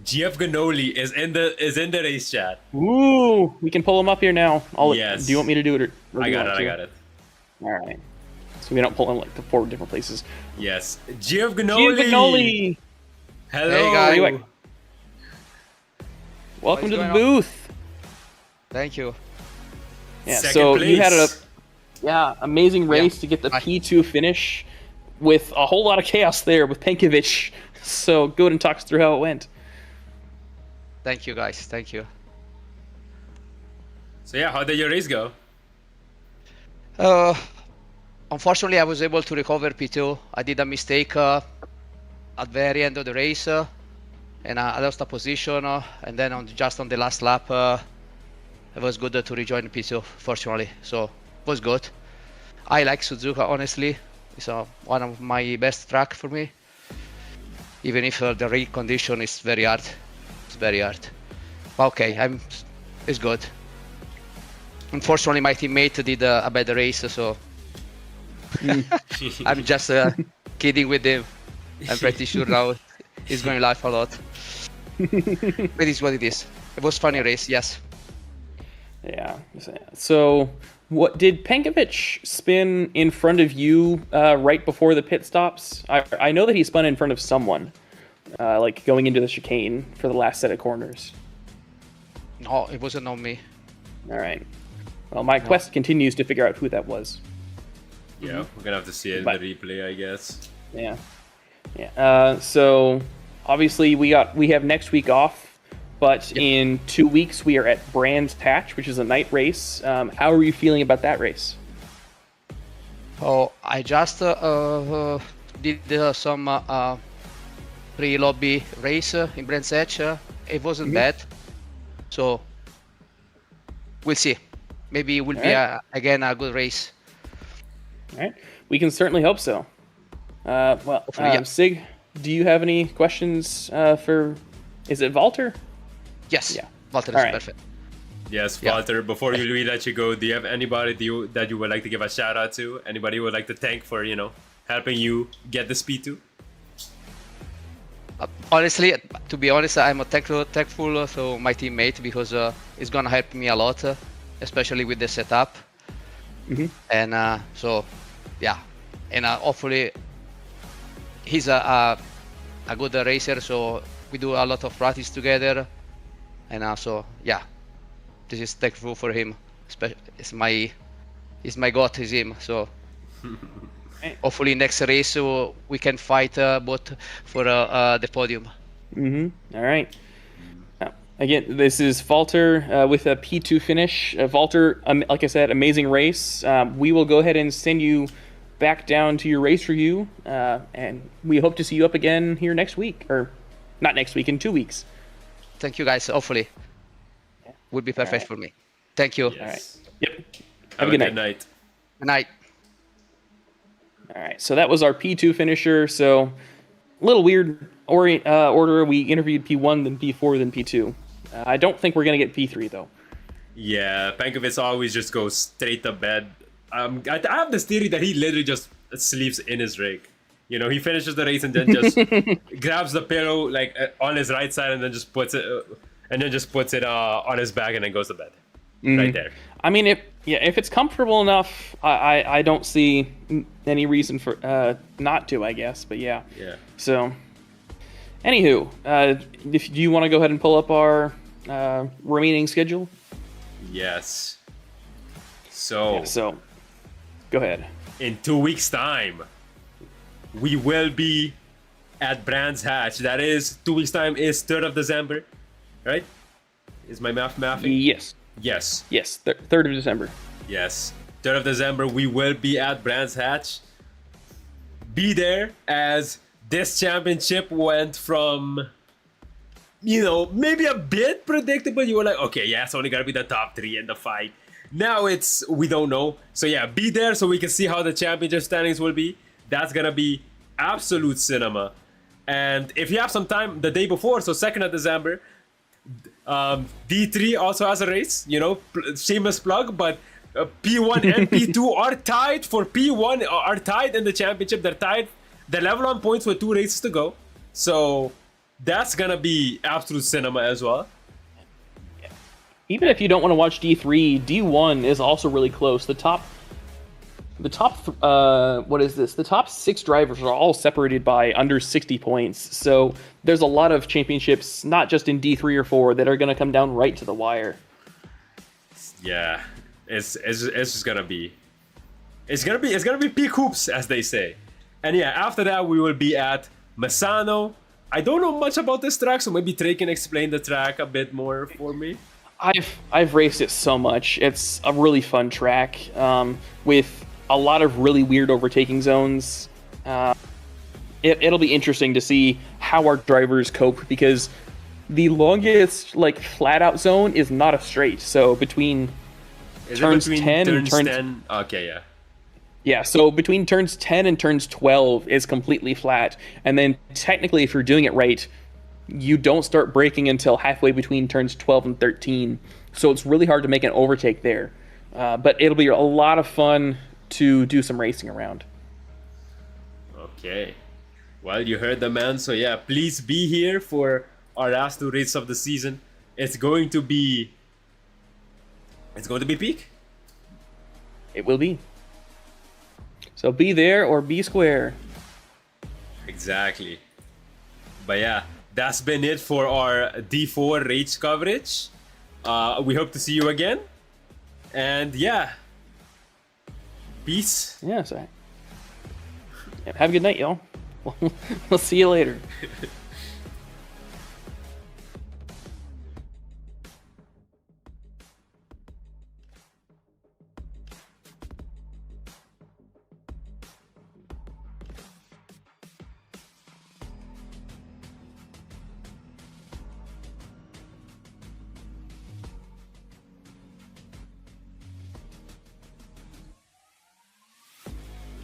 GF Ganoli is in the race chat. Ooh, we can pull him up here now. Yes. Do you want me to do it? Or I got it. All right. So we don't pull him like to 4 different places. Yes. GF Ganoli. Hello. Hey, guys. Welcome to the booth. Thank you. Yeah. Second so place. You had amazing race to get the P2 finish with a whole lot of chaos there with Penkovic. So go ahead and talk us through how it went. Thank you, guys. Thank you. So yeah, how did your race go? Unfortunately, I was able to recover P2. I did a mistake at the very end of the race, and I lost a position. And then just on the last lap, it was good to rejoin P2, fortunately. So it was good. I like Suzuka, honestly. It's one of my best track for me. Even if the rig condition is very hard. It's very hard. But okay, it's good. Unfortunately, my teammate did a bad race, so I'm just kidding with him. I'm pretty sure now he's going to laugh a lot. But it's what it is. It was a funny race, yes. Yeah. So, what did Penkovic spin in front of you right before the pit stops? I know that he spun in front of someone, like going into the chicane for the last set of corners. No, it wasn't on me. All right. Well, my quest continues to figure out who that was. Yeah, we're gonna have to see it in the replay, I guess. Yeah. Yeah. So obviously we have next week off, but in 2 weeks we are at Brands Hatch, which is a night race. How are you feeling about that race? Oh, I just did some pre-lobby race in Brands Hatch. It wasn't bad, so we'll see. Maybe it will be again a good race. All right, we can certainly hope so. Sig, do you have any questions for? Is it Walter? Yes. Yeah. Walter is perfect. Yes, Walter. Before we let you go, do you have anybody that you would like to give a shout out to? Anybody you would like to thank for helping you get the speed to? Honestly, to be honest, I'm thankful to my teammate because it's gonna help me a lot, especially with the setup. And so, yeah, and hopefully he's a good racer, so we do a lot of practice together, and so yeah, this is thankful for him. It's my god, is him. So hopefully next race we can fight both for the podium. All right. Again, this is Valter with a P2 finish. Valter, like I said, amazing race. We will go ahead and send you back down to your race review, and we hope to see you up again here next week, or not next week, in 2 weeks. Thank you, guys. Hopefully, would be perfect for me. Thank you. Yes. All right. Yep. Have a good night. Good night. All right. So that was our P2 finisher. So a little weird order. We interviewed P1, then P4, then P2. I don't think we're gonna get P3 though. Yeah, Pankovic always just goes straight to bed. I have this theory that he literally just sleeps in his rig. You know, he finishes the race and then just grabs the pillow like on his right side and then just puts it on his back and then goes to bed. Right there. I mean, if it's comfortable enough, I don't see any reason for not to, I guess. But yeah. Yeah. So, anywho, do you want to go ahead and pull up our remaining schedule? Yes. So, go ahead. In 2 weeks' time, we will be at Brands Hatch. That is, 2 weeks' time is 3rd of December, right? Is my math mathing? Yes. Yes. Yes, 3rd of December. Yes. 3rd of December, we will be at Brands Hatch. Be there, as this championship went from, you know, maybe a bit predictable. You were like, okay, yeah, it's only gonna be the top 3 in the fight. Now it's, we don't know. So yeah, be there so we can see how the championship standings will be. That's gonna be absolute cinema. And if you have some time the day before, so 2nd of December, D3 also has a race, you know, shameless plug, but P1 and P2 are tied for P1, are tied in the championship. They're tied, they're level on points with 2 races to go. So that's gonna be absolute cinema as well. Even if you don't want to watch D3, D1 is also really close. The top, what is this? The top 6 drivers are all separated by under 60 points. So there's a lot of championships, not just in D3 or 4, that are going to come down right to the wire. Yeah, it's just gonna be, it's gonna be peak hoops, as they say. And yeah, after that we will be at Misano. I don't know much about this track, so maybe Trey can explain the track a bit more for me. I've raced it so much. It's a really fun track with a lot of really weird overtaking zones. It'll be interesting to see how our drivers cope, because the longest like flat out zone is not a straight. So between turns 10 and turns 10? Okay, yeah. Yeah, so between turns 10 and turns 12 is completely flat. And then technically, if you're doing it right, you don't start braking until halfway between turns 12 and 13. So it's really hard to make an overtake there. But it'll be a lot of fun to do some racing around. Okay. Well, you heard the man. So yeah, please be here for our last 2 races of the season. It's going to be peak. It will be. So be there or be square. Exactly. But yeah, that's been it for our D4 race coverage. We hope to see you again. And yeah, peace. Yeah, sorry. Have a good night, y'all. We'll see you later.